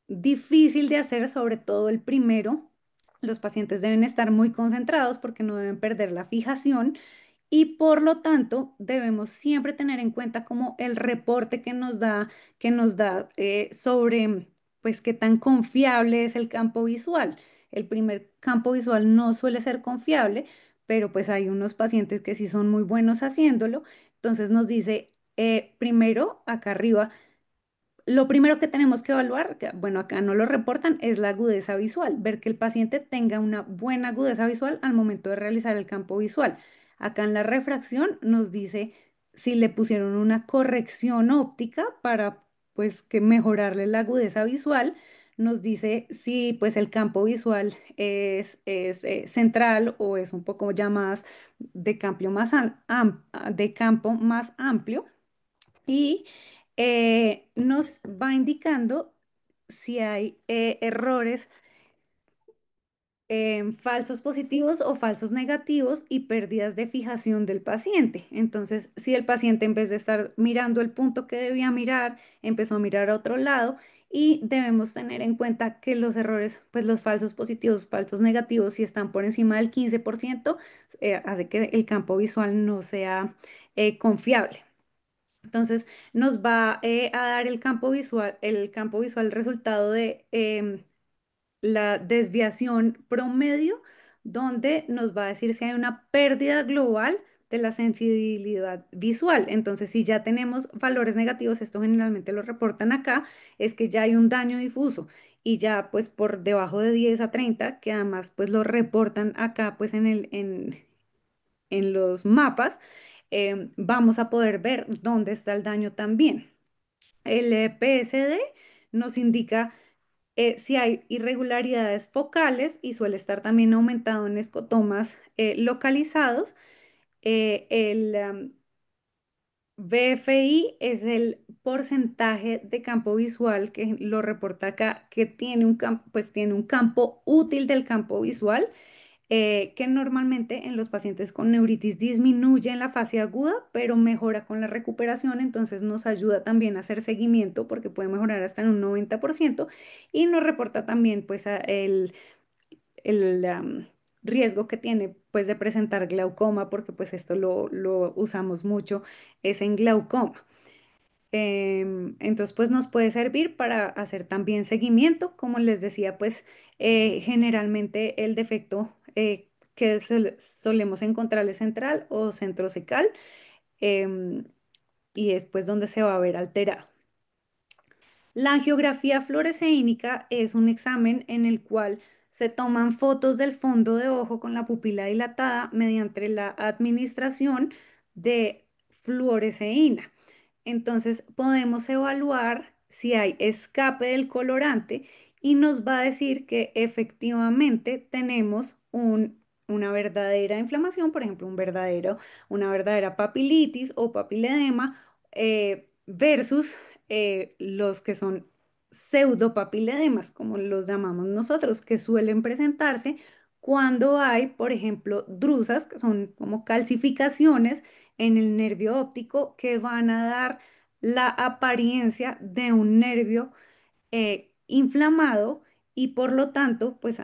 difícil de hacer, sobre todo el primero. Los pacientes deben estar muy concentrados porque no deben perder la fijación, y por lo tanto debemos siempre tener en cuenta como el reporte que nos da sobre pues qué tan confiable es el campo visual. El primer campo visual no suele ser confiable, pero pues hay unos pacientes que sí son muy buenos haciéndolo. Entonces nos dice, primero acá arriba, lo primero que tenemos que evaluar, bueno, acá no lo reportan, es la agudeza visual, ver que el paciente tenga una buena agudeza visual al momento de realizar el campo visual. Acá en la refracción nos dice si le pusieron una corrección óptica para pues que mejorarle la agudeza visual. Nos dice si pues el campo visual es central o es un poco ya más de campo de campo más amplio, y nos va indicando si hay errores, falsos positivos o falsos negativos y pérdidas de fijación del paciente. Entonces, si el paciente en vez de estar mirando el punto que debía mirar, empezó a mirar a otro lado, y debemos tener en cuenta que los errores, pues los falsos positivos, falsos negativos, si están por encima del 15%, hace que el campo visual no sea confiable. Entonces nos va a dar el campo visual resultado de la desviación promedio, donde nos va a decir si hay una pérdida global de la sensibilidad visual. Entonces, si ya tenemos valores negativos, esto generalmente lo reportan acá, es que ya hay un daño difuso, y ya pues por debajo de 10 a 30, que además pues lo reportan acá pues en los mapas, vamos a poder ver dónde está el daño también. El PSD nos indica si hay irregularidades focales, y suele estar también aumentado en escotomas localizados. El BFI es el porcentaje de campo visual que lo reporta acá, que tiene pues tiene un campo útil del campo visual, que normalmente en los pacientes con neuritis disminuye en la fase aguda, pero mejora con la recuperación. Entonces nos ayuda también a hacer seguimiento porque puede mejorar hasta en un 90%, y nos reporta también pues el riesgo que tiene pues de presentar glaucoma, porque pues esto lo usamos mucho, es en glaucoma. Entonces, pues nos puede servir para hacer también seguimiento. Como les decía, pues generalmente el defecto que solemos encontrar es central o centrocecal, em, y es pues donde se va a ver alterado. La angiografía fluoresceínica es un examen en el cual se toman fotos del fondo de ojo con la pupila dilatada mediante la administración de fluoresceína. Entonces podemos evaluar si hay escape del colorante y nos va a decir que efectivamente tenemos una verdadera inflamación, por ejemplo, una verdadera papilitis o papiledema versus los que son pseudopapiledemas, como los llamamos nosotros, que suelen presentarse cuando hay, por ejemplo, drusas, que son como calcificaciones en el nervio óptico que van a dar la apariencia de un nervio inflamado y por lo tanto, pues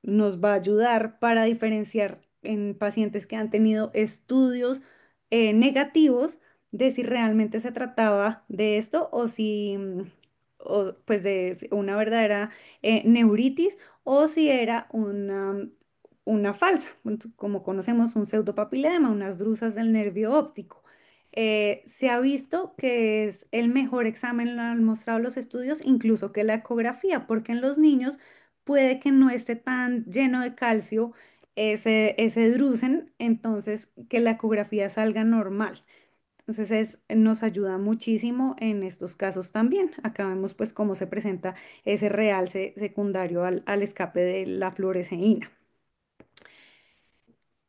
nos va a ayudar para diferenciar en pacientes que han tenido estudios negativos de si realmente se trataba de esto o si, o, pues de una verdadera neuritis o si era una falsa, como conocemos un pseudopapilema, unas drusas del nervio óptico. Se ha visto que es el mejor examen, lo han mostrado los estudios, incluso que la ecografía, porque en los niños puede que no esté tan lleno de calcio ese drusen, entonces que la ecografía salga normal. Entonces nos ayuda muchísimo en estos casos también. Acá vemos pues cómo se presenta ese realce secundario al escape de la fluoresceína.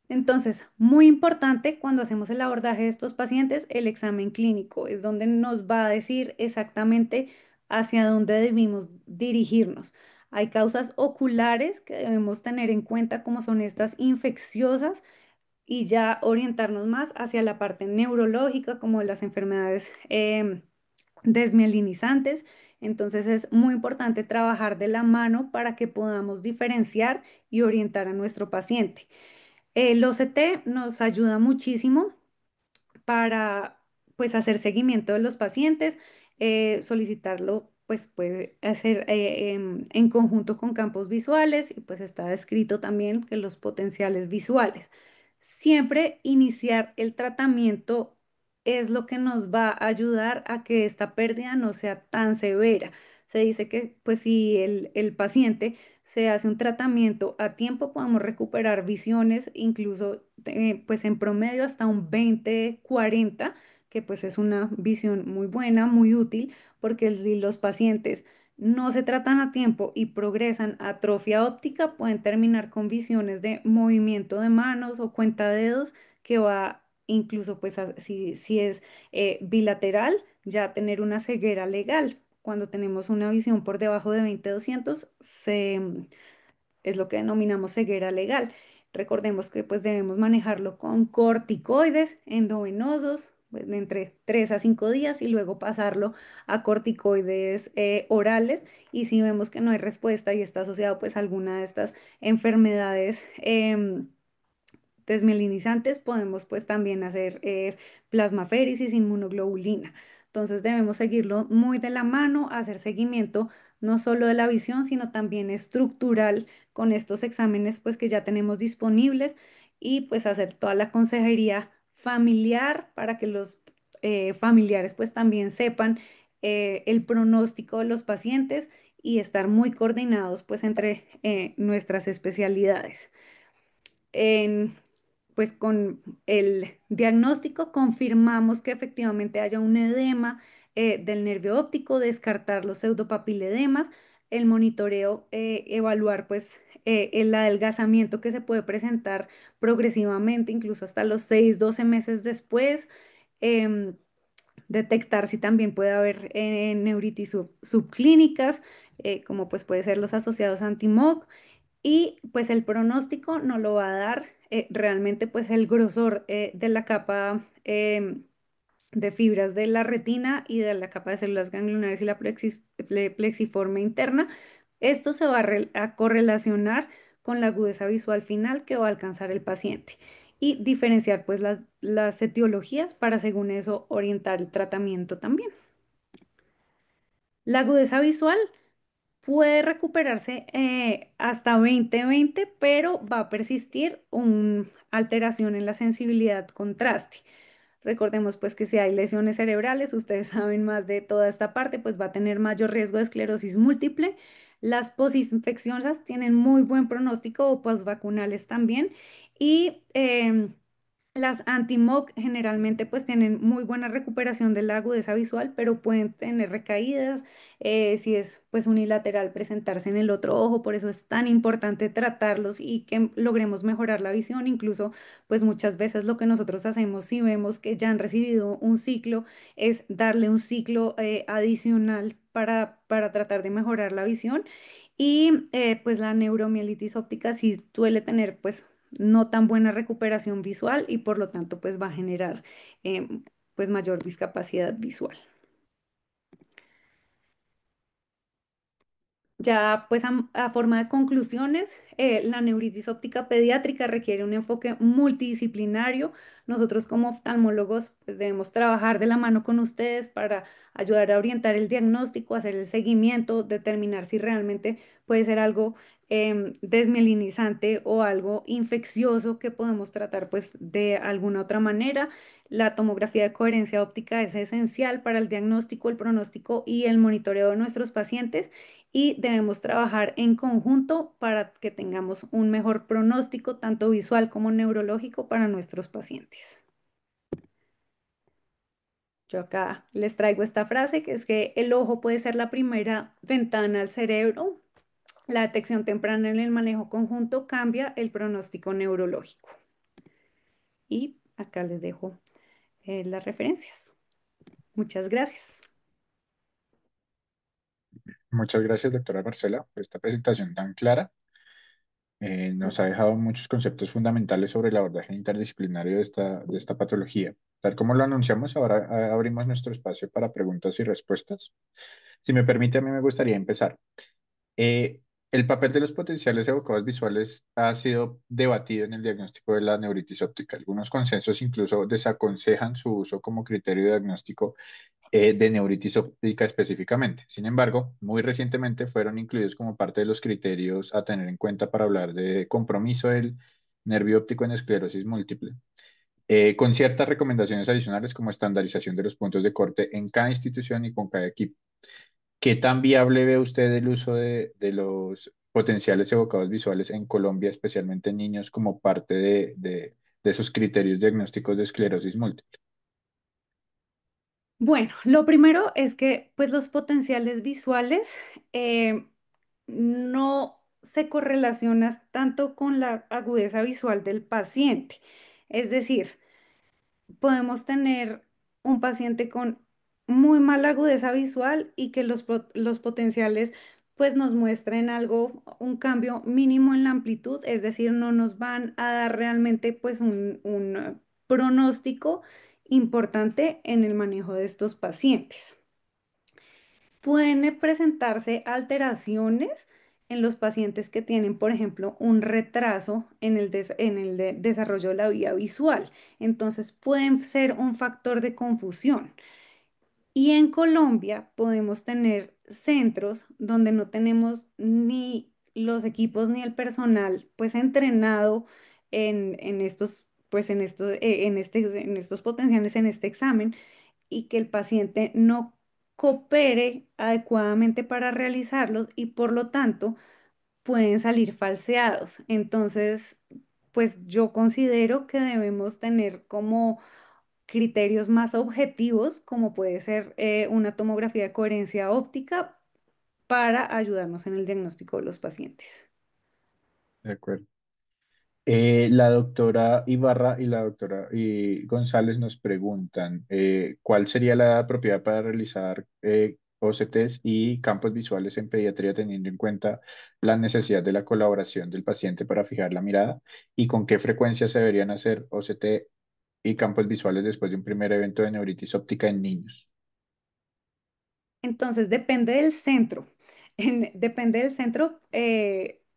Entonces, muy importante cuando hacemos el abordaje de estos pacientes, el examen clínico es donde nos va a decir exactamente hacia dónde debemos dirigirnos. Hay causas oculares que debemos tener en cuenta, como son estas infecciosas, y ya orientarnos más hacia la parte neurológica, como las enfermedades desmielinizantes. Entonces, es muy importante trabajar de la mano para que podamos diferenciar y orientar a nuestro paciente. El OCT nos ayuda muchísimo para pues hacer seguimiento de los pacientes, solicitarlo pues puede hacer en conjunto con campos visuales y pues está descrito también que los potenciales visuales. Siempre iniciar el tratamiento es lo que nos va a ayudar a que esta pérdida no sea tan severa. Se dice que pues si el paciente se hace un tratamiento a tiempo, podemos recuperar visiones, incluso pues en promedio hasta un 20/40, que pues es una visión muy buena, muy útil, porque si los pacientes no se tratan a tiempo y progresan a atrofia óptica, pueden terminar con visiones de movimiento de manos o cuentadedos que va incluso pues si es bilateral, ya tener una ceguera legal. Cuando tenemos una visión por debajo de 20/200, es lo que denominamos ceguera legal. Recordemos que pues debemos manejarlo con corticoides endovenosos pues, de entre 3 a 5 días y luego pasarlo a corticoides orales y si vemos que no hay respuesta y está asociado pues a alguna de estas enfermedades desmielinizantes, podemos pues también hacer plasmaféresis, inmunoglobulina. Entonces debemos seguirlo muy de la mano, hacer seguimiento no solo de la visión, sino también estructural con estos exámenes pues que ya tenemos disponibles y pues hacer toda la consejería familiar para que los familiares pues también sepan el pronóstico de los pacientes y estar muy coordinados pues entre nuestras especialidades. En, pues con el diagnóstico confirmamos que efectivamente haya un edema del nervio óptico, descartar los pseudopapiledemas, el monitoreo, evaluar pues el adelgazamiento que se puede presentar progresivamente, incluso hasta los 6, 12 meses después. em, Detectar si también puede haber neuritis subclínicas, como pues puede ser los asociados a anti-MOG y pues el pronóstico no lo va a dar realmente pues el grosor de la capa de fibras de la retina y de la capa de células ganglionares y la plexiforme interna. Esto se va a correlacionar con la agudeza visual final que va a alcanzar el paciente y diferenciar pues las etiologías para según eso orientar el tratamiento también. La agudeza visual puede recuperarse hasta 20/20, pero va a persistir una alteración en la sensibilidad contraste. Recordemos pues que si hay lesiones cerebrales, ustedes saben más de toda esta parte, pues va a tener mayor riesgo de esclerosis múltiple. Las posinfecciosas tienen muy buen pronóstico o posvacunales también. Y las anti-MOC generalmente pues tienen muy buena recuperación de la agudeza visual, pero pueden tener recaídas si es pues unilateral presentarse en el otro ojo. Por eso es tan importante tratarlos y que logremos mejorar la visión. Incluso pues muchas veces lo que nosotros hacemos si vemos que ya han recibido un ciclo es darle un ciclo adicional para tratar de mejorar la visión. Y pues la neuromielitis óptica sí suele tener pues no tan buena recuperación visual y por lo tanto pues va a generar pues mayor discapacidad visual. Ya pues a forma de conclusiones, la neuritis óptica pediátrica requiere un enfoque multidisciplinario. Nosotros como oftalmólogos pues debemos trabajar de la mano con ustedes para ayudar a orientar el diagnóstico, hacer el seguimiento, determinar si realmente puede ser algo desmielinizante o algo infeccioso que podemos tratar pues de alguna otra manera. La tomografía de coherencia óptica es esencial para el diagnóstico, el pronóstico y el monitoreo de nuestros pacientes y debemos trabajar en conjunto para que tengamos un mejor pronóstico, tanto visual como neurológico, para nuestros pacientes. Yo acá les traigo esta frase que es que el ojo puede ser la primera ventana al cerebro. La detección temprana en el manejo conjunto cambia el pronóstico neurológico. Y acá les dejo las referencias. Muchas gracias. Muchas gracias, doctora Marcela, por esta presentación tan clara. Nos ha dejado muchos conceptos fundamentales sobre el abordaje interdisciplinario de esta patología. Tal como lo anunciamos, ahora abrimos nuestro espacio para preguntas y respuestas. Si me permite, a mí me gustaría empezar. Eh, el papel de los potenciales evocados visuales ha sido debatido en el diagnóstico de la neuritis óptica. Algunos consensos incluso desaconsejan su uso como criterio diagnóstico de neuritis óptica específicamente. Sin embargo, muy recientemente fueron incluidos como parte de los criterios a tener en cuenta para hablar de compromiso del nervio óptico en esclerosis múltiple, con ciertas recomendaciones adicionales como estandarización de los puntos de corte en cada institución y con cada equipo. ¿Qué tan viable ve usted el uso de los potenciales evocados visuales en Colombia, especialmente en niños, como parte de esos criterios diagnósticos de esclerosis múltiple? Bueno, lo primero es que pues los potenciales visuales eh, no se correlacionan tanto con la agudeza visual del paciente. Es decir, podemos tener un paciente con muy mala agudeza visual y que los potenciales pues nos muestren algo, un cambio mínimo en la amplitud, es decir, no nos van a dar realmente pues un pronóstico importante en el manejo de estos pacientes. Pueden presentarse alteraciones en los pacientes que tienen, por ejemplo, un retraso en el desarrollo de la vía visual. Entonces, pueden ser un factor de confusión. Y en Colombia podemos tener centros donde no tenemos ni los equipos ni el personal pues entrenado en estos pues en estos potenciales en este examen y que el paciente no coopere adecuadamente para realizarlos y por lo tanto pueden salir falseados. Entonces, pues yo considero que debemos tener como criterios más objetivos, como puede ser una tomografía de coherencia óptica para ayudarnos en el diagnóstico de los pacientes. De acuerdo. La doctora Ibarra y la doctora González nos preguntan cuál sería la edad apropiada para realizar OCTs y campos visuales en pediatría teniendo en cuenta la necesidad de la colaboración del paciente para fijar la mirada y con qué frecuencia se deberían hacer OCT y campos visuales después de un primer evento de neuritis óptica en niños. Entonces, depende del centro. Depende del centro,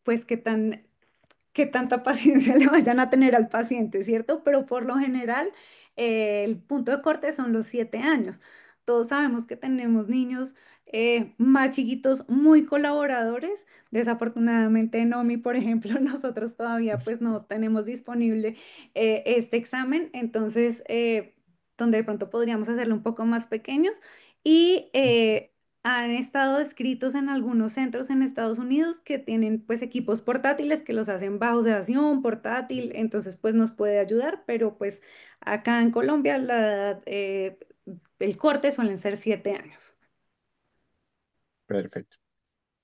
pues qué tanta paciencia le vayan a tener al paciente, ¿cierto? Pero por lo general, el punto de corte son los 7 años. Todos sabemos que tenemos niños más chiquitos, muy colaboradores. Desafortunadamente en OMI, por ejemplo, nosotros todavía pues no tenemos disponible este examen, entonces donde de pronto podríamos hacerlo un poco más pequeños y han estado escritos en algunos centros en Estados Unidos que tienen pues equipos portátiles que los hacen bajo sedación, portátil, entonces pues nos puede ayudar, pero pues acá en Colombia el corte suelen ser 7 años. Perfecto.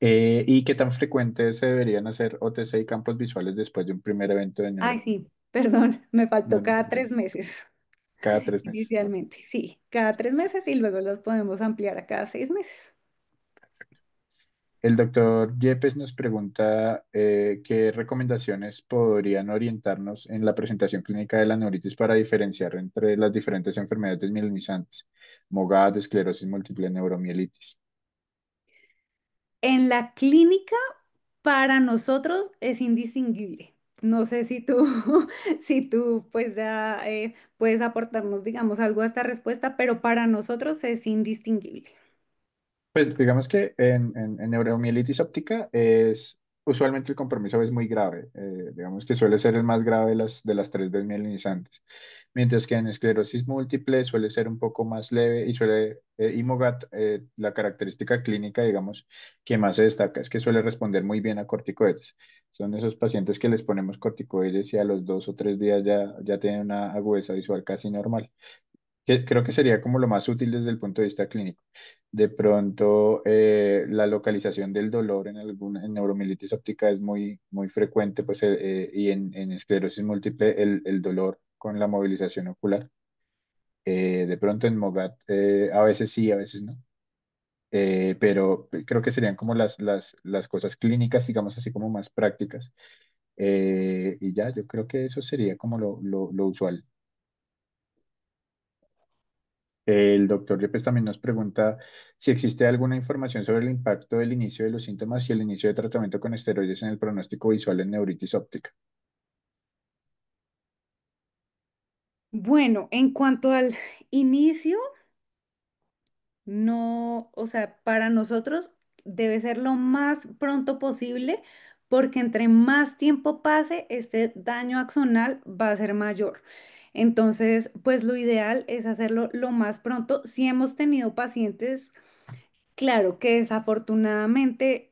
¿Y qué tan frecuentes se deberían hacer OTC y campos visuales después de un primer evento de Ay, neuro? sí, perdón, me faltó No, no, cada 3 meses cada 3 meses. inicialmente, sí, cada 3 meses y luego los podemos ampliar a cada 6 meses. El doctor Yepes nos pregunta qué recomendaciones podrían orientarnos en la presentación clínica de la neuritis para diferenciar entre las diferentes enfermedades desmielinizantes, MOGAD, esclerosis múltiple, neuromielitis. En la clínica, para nosotros es indistinguible. No sé si tú, si tú pues ya puedes aportarnos, digamos, algo a esta respuesta, pero para nosotros es indistinguible. Pues digamos que en neuromielitis óptica usualmente el compromiso es muy grave, digamos que suele ser el más grave de las tres desmielinizantes, mientras que en esclerosis múltiple suele ser un poco más leve y MOGAD, la característica clínica, digamos, que más se destaca es que suele responder muy bien a corticoides. Son esos pacientes que les ponemos corticoides y a los 2 o 3 días ya tienen una agudeza visual casi normal que creo que sería como lo más útil desde el punto de vista clínico. De pronto, la localización del dolor en neuromielitis óptica es muy, muy frecuente, pues, y en esclerosis múltiple el dolor con la movilización ocular. De pronto en MOGAD, a veces sí, a veces no. Pero creo que serían como las cosas clínicas, digamos así como más prácticas. Y ya, yo creo que eso sería como lo usual. El doctor Yepes también nos pregunta si existe alguna información sobre el impacto del inicio de los síntomas y el inicio de tratamiento con esteroides en el pronóstico visual en neuritis óptica. Bueno, en cuanto al inicio, no, o sea, para nosotros debe ser lo más pronto posible porque entre más tiempo pase, este daño axonal va a ser mayor. Entonces, pues lo ideal es hacerlo lo más pronto. Si hemos tenido pacientes, claro, que desafortunadamente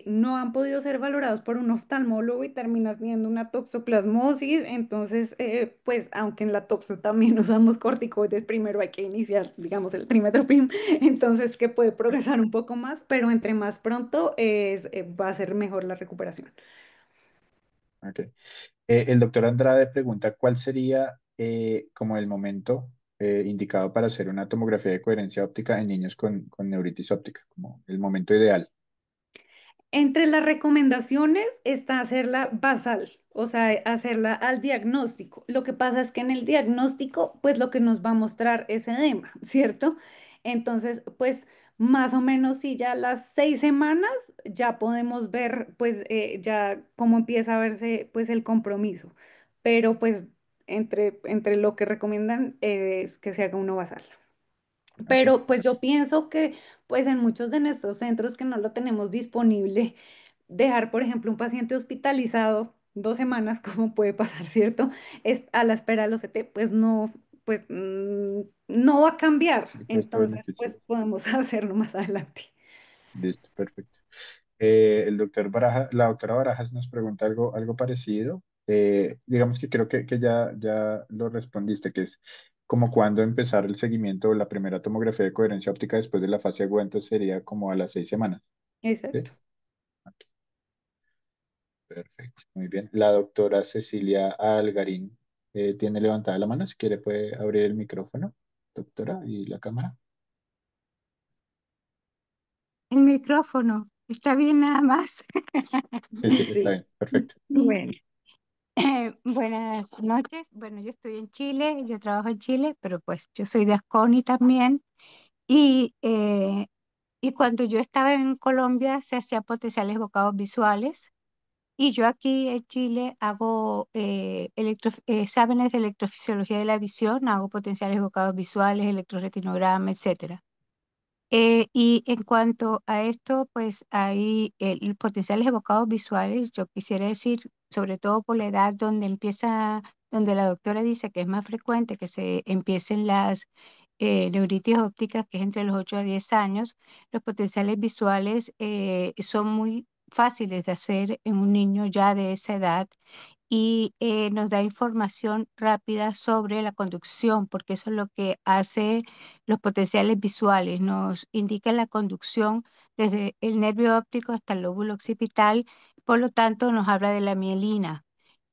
no han podido ser valorados por un oftalmólogo y terminas teniendo una toxoplasmosis. Entonces, pues aunque en la toxo también usamos corticoides, primero hay que iniciar, digamos, el trimestoprim, entonces que puede progresar un poco más, pero entre más pronto va a ser mejor la recuperación. Ok. El doctor Andrade pregunta cuál sería como el momento indicado para hacer una tomografía de coherencia óptica en niños con neuritis óptica, como el momento ideal. Entre las recomendaciones está hacerla basal, o sea, hacerla al diagnóstico. Lo que pasa es que en el diagnóstico, pues lo que nos va a mostrar es edema, ¿cierto? Entonces, pues más o menos si ya a las 6 semanas ya podemos ver, pues ya cómo empieza a verse, pues el compromiso. Pero pues entre lo que recomiendan es que se haga uno basal. Ok, Pero pues yo pienso que pues en muchos de nuestros centros que no lo tenemos disponible, dejar por ejemplo un paciente hospitalizado 2 semanas, como puede pasar, ¿cierto? Es a la espera de los CT, pues no va a cambiar. esto Entonces beneficia. pues podemos hacerlo más adelante. Listo, perfecto. La doctora Barajas nos pregunta algo parecido. Digamos que creo que ya lo respondiste, que es como cuando empezar el seguimiento o la primera tomografía de coherencia óptica después de la fase aguda, entonces sería como a las 6 semanas. ¿Sí? Exacto. Ok, perfecto, muy bien. La doctora Cecilia Algarín tiene levantada la mano, si quiere puede abrir el micrófono, doctora, y la cámara. El micrófono, está bien nada más. Sí, sí, está Sí. bien, perfecto. Bueno, buenas noches. Bueno, yo estoy en Chile, yo trabajo en Chile, pero pues yo soy de Asconi también. Y, eh, y cuando yo estaba en Colombia se hacían potenciales bocados visuales. Y yo aquí en Chile hago exámenes de electrofisiología de la visión, hago potenciales bocados visuales, electroretinograma, etcétera. Y en cuanto a esto, pues hay potenciales evocados visuales. Yo quisiera decir, sobre todo por la edad donde la doctora dice que es más frecuente que se empiecen neuritis óptica, que es entre los 8 a 10 años, los potenciales visuales son muy fáciles de hacer en un niño ya de esa edad y nos da información rápida sobre la conducción, porque eso es lo que hace los potenciales visuales, nos indica la conducción desde el nervio óptico hasta el lóbulo occipital, por lo tanto nos habla de la mielina.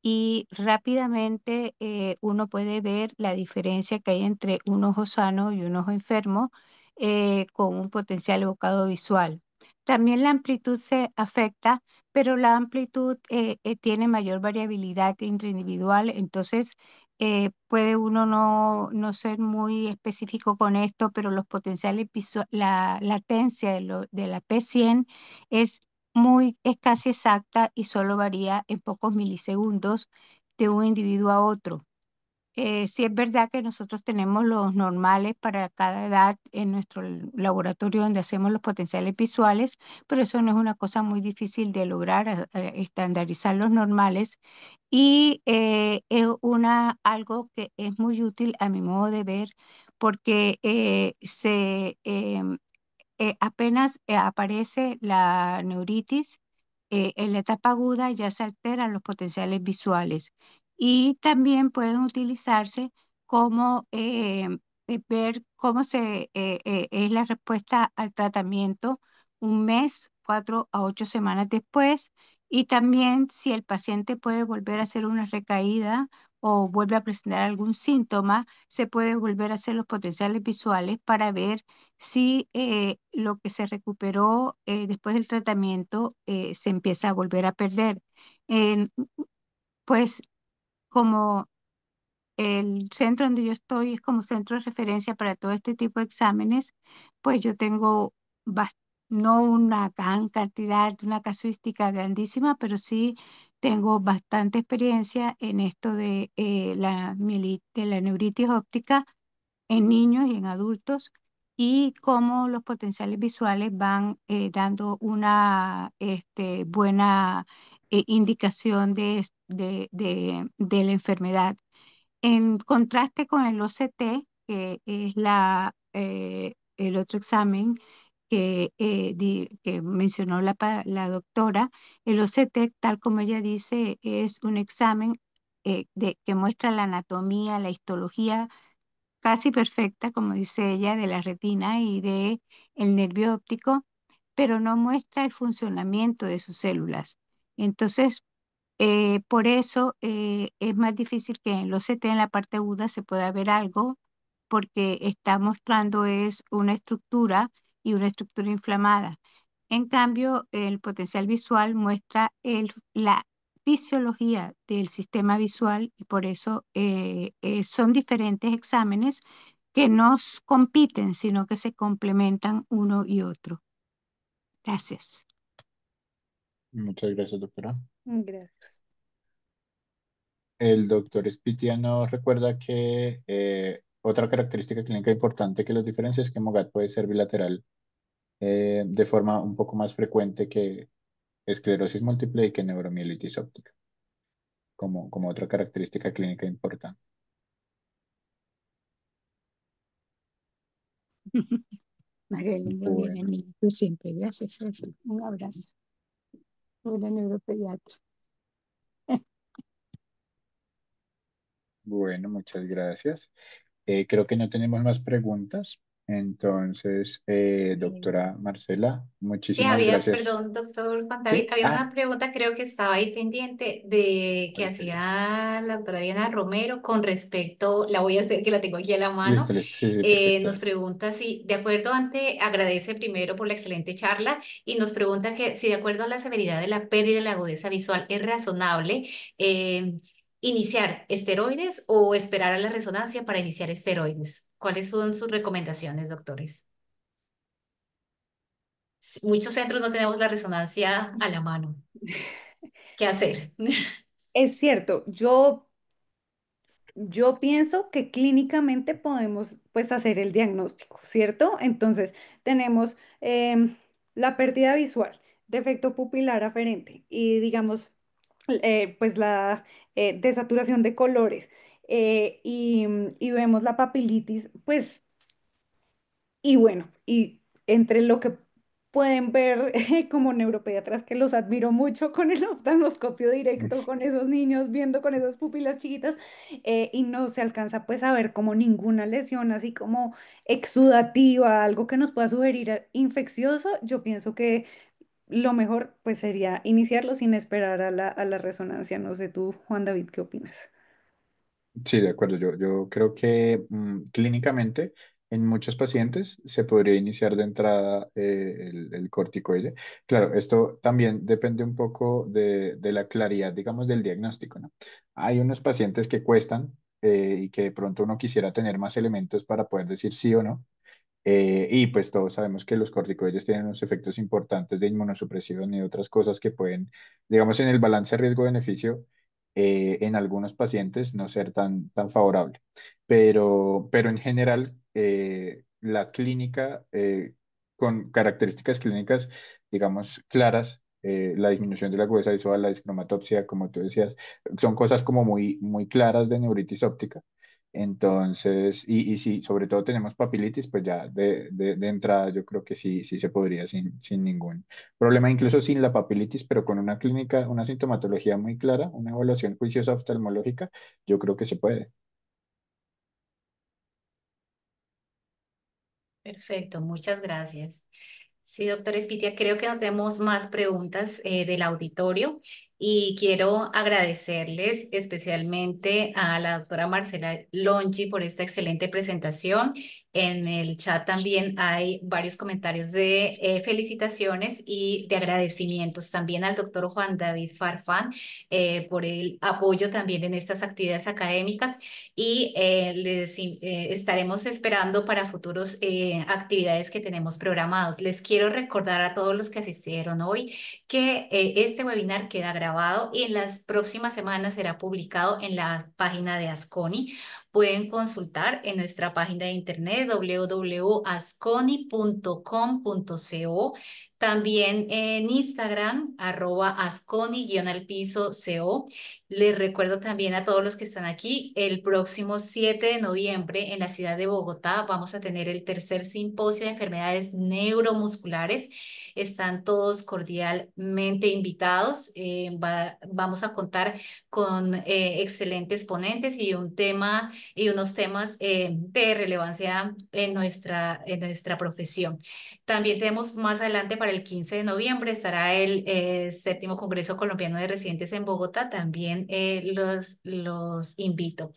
Y rápidamente uno puede ver la diferencia que hay entre un ojo sano y un ojo enfermo con un potencial evocado visual. También la amplitud se afecta, pero la amplitud tiene mayor variabilidad intraindividual, entonces puede uno no ser muy específico con esto, pero los potenciales la latencia de la P100 es es casi exacta y solo varía en pocos milisegundos de un individuo a otro. Sí es verdad que nosotros tenemos los normales para cada edad en nuestro laboratorio donde hacemos los potenciales visuales, pero eso no es una cosa muy difícil de lograr, estandarizar los normales. Y es algo que es muy útil a mi modo de ver porque apenas aparece la neuritis, en la etapa aguda ya se alteran los potenciales visuales y también pueden utilizarse como ver cómo es la respuesta al tratamiento un mes, 4 a 8 semanas después, y también si el paciente puede volver a hacer una recaída o vuelve a presentar algún síntoma, se puede volver a hacer los potenciales visuales para ver si lo que se recuperó después del tratamiento se empieza a volver a perder. En- pues como el centro donde yo estoy es como centro de referencia para todo este tipo de exámenes, pues yo tengo no una gran cantidad, una casuística grandísima, pero sí tengo bastante experiencia en esto de, de la neuritis óptica en niños y en adultos y cómo los potenciales visuales van dando una buena indicación de la enfermedad. En contraste con el OCT, que es el otro examen que mencionó la doctora, el OCT, tal como ella dice, es un examen que muestra la anatomía, la histología casi perfecta, como dice ella, de la retina y de el nervio óptico, pero no muestra el funcionamiento de sus células. Entonces, por eso es más difícil que en los CT en la parte aguda se pueda ver algo, porque está mostrando es una estructura y una estructura inflamada. En cambio, el potencial visual muestra la fisiología del sistema visual y por eso son diferentes exámenes que no compiten, sino que se complementan uno y otro. Gracias. Muchas gracias, doctora. Gracias. El doctor Espitiano recuerda que otra característica clínica importante que los diferencia es que MOGAD puede ser bilateral de forma un poco más frecuente que esclerosis múltiple y que neuromielitis óptica, como otra característica clínica importante. María Elena, bien, Bueno, amiga, tú siempre. Gracias, Sergio. Un abrazo. Una neuropediatra. bueno, muchas gracias. Creo que no tenemos más preguntas. Entonces, doctora Marcela, Sí, muchísimas había, gracias. perdón, doctor Juan David, Sí, había una pregunta, creo que estaba ahí pendiente de que ¿cuál sería? hacía la doctora Diana Romero con respecto, la voy a hacer que la tengo aquí a la mano. Listo, listo. Sí, sí, perfecto. Nos pregunta si, de acuerdo agradece primero por la excelente charla y nos pregunta que si de acuerdo a la severidad de la pérdida de la agudeza visual es razonable eh, iniciar esteroides o esperar a la resonancia para iniciar esteroides. ¿Cuáles son sus recomendaciones, doctores? Muchos centros no tenemos la resonancia a la mano. ¿Qué hacer? Es cierto, yo pienso que clínicamente podemos pues hacer el diagnóstico, ¿cierto? Entonces tenemos la pérdida visual, defecto pupilar aferente y digamos pues la desaturación de colores y vemos la papilitis, pues Y bueno, y entre lo que pueden ver como neuropediatras, que los admiro mucho con el oftalmoscopio directo, con esos niños viendo con esas pupilas chiquitas, y no se alcanza pues a ver como ninguna lesión así como exudativa, algo que nos pueda sugerir infeccioso, yo pienso que lo mejor pues sería iniciarlo sin esperar a la resonancia. No sé tú, Juan David, ¿qué opinas? Sí, de acuerdo. Yo creo que clínicamente en muchos pacientes se podría iniciar de entrada el corticoide. Claro, esto también depende un poco de la claridad, digamos, del diagnóstico, ¿no? Hay unos pacientes que cuestan y que de pronto uno quisiera tener más elementos para poder decir sí o no. Y pues todos sabemos que los corticoides tienen unos efectos importantes de inmunosupresión y otras cosas que pueden, digamos, en el balance riesgo-beneficio, en algunos pacientes no ser tan favorable. Pero en general, la clínica, con características clínicas, digamos, claras, la disminución de la agudeza visual, la discromatopsia, como tú decías, son cosas como muy claras de neuritis óptica. Entonces, y si sobre todo tenemos papilitis, pues ya de entrada yo creo que sí se podría sin ningún problema, incluso sin la papilitis, pero con una clínica, una sintomatología muy clara, una evaluación juiciosa oftalmológica, yo creo que se puede. Perfecto, muchas gracias. Sí, doctor Espitia, creo que no tenemos más preguntas del auditorio y quiero agradecerles especialmente a la doctora Marcela Longi por esta excelente presentación. En el chat también hay varios comentarios de felicitaciones y de agradecimientos también al doctor Juan David Farfán por el apoyo también en estas actividades académicas y estaremos esperando para futuros actividades que tenemos programados. Les quiero recordar a todos los que asistieron hoy que este webinar queda grabado y en las próximas semanas será publicado en la página de Asconi. Pueden consultar en nuestra página de internet www.asconi.com.co. También en Instagram, @asconi_co. Les recuerdo también a todos los que están aquí, el próximo 7 de noviembre en la ciudad de Bogotá vamos a tener el tercer simposio de enfermedades neuromusculares. Están todos cordialmente invitados. Vamos a contar con excelentes ponentes y un tema y unos temas de relevancia en nuestra profesión. También tenemos más adelante para el 15 de noviembre estará el séptimo Congreso Colombiano de Residentes en Bogotá. También los invito.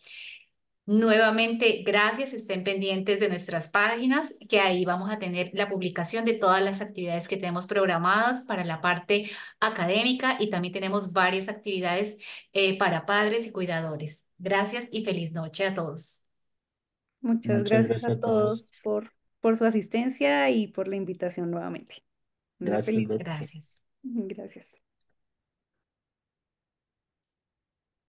Nuevamente, gracias. Estén pendientes de nuestras páginas, que ahí vamos a tener la publicación de todas las actividades que tenemos programadas para la parte académica y también tenemos varias actividades para padres y cuidadores. Gracias y feliz noche a todos. Muchas Muchas gracias a gracias a todos. todos por su asistencia y por la invitación nuevamente. Una Gracias, feliz doctor. noche. Gracias. Gracias.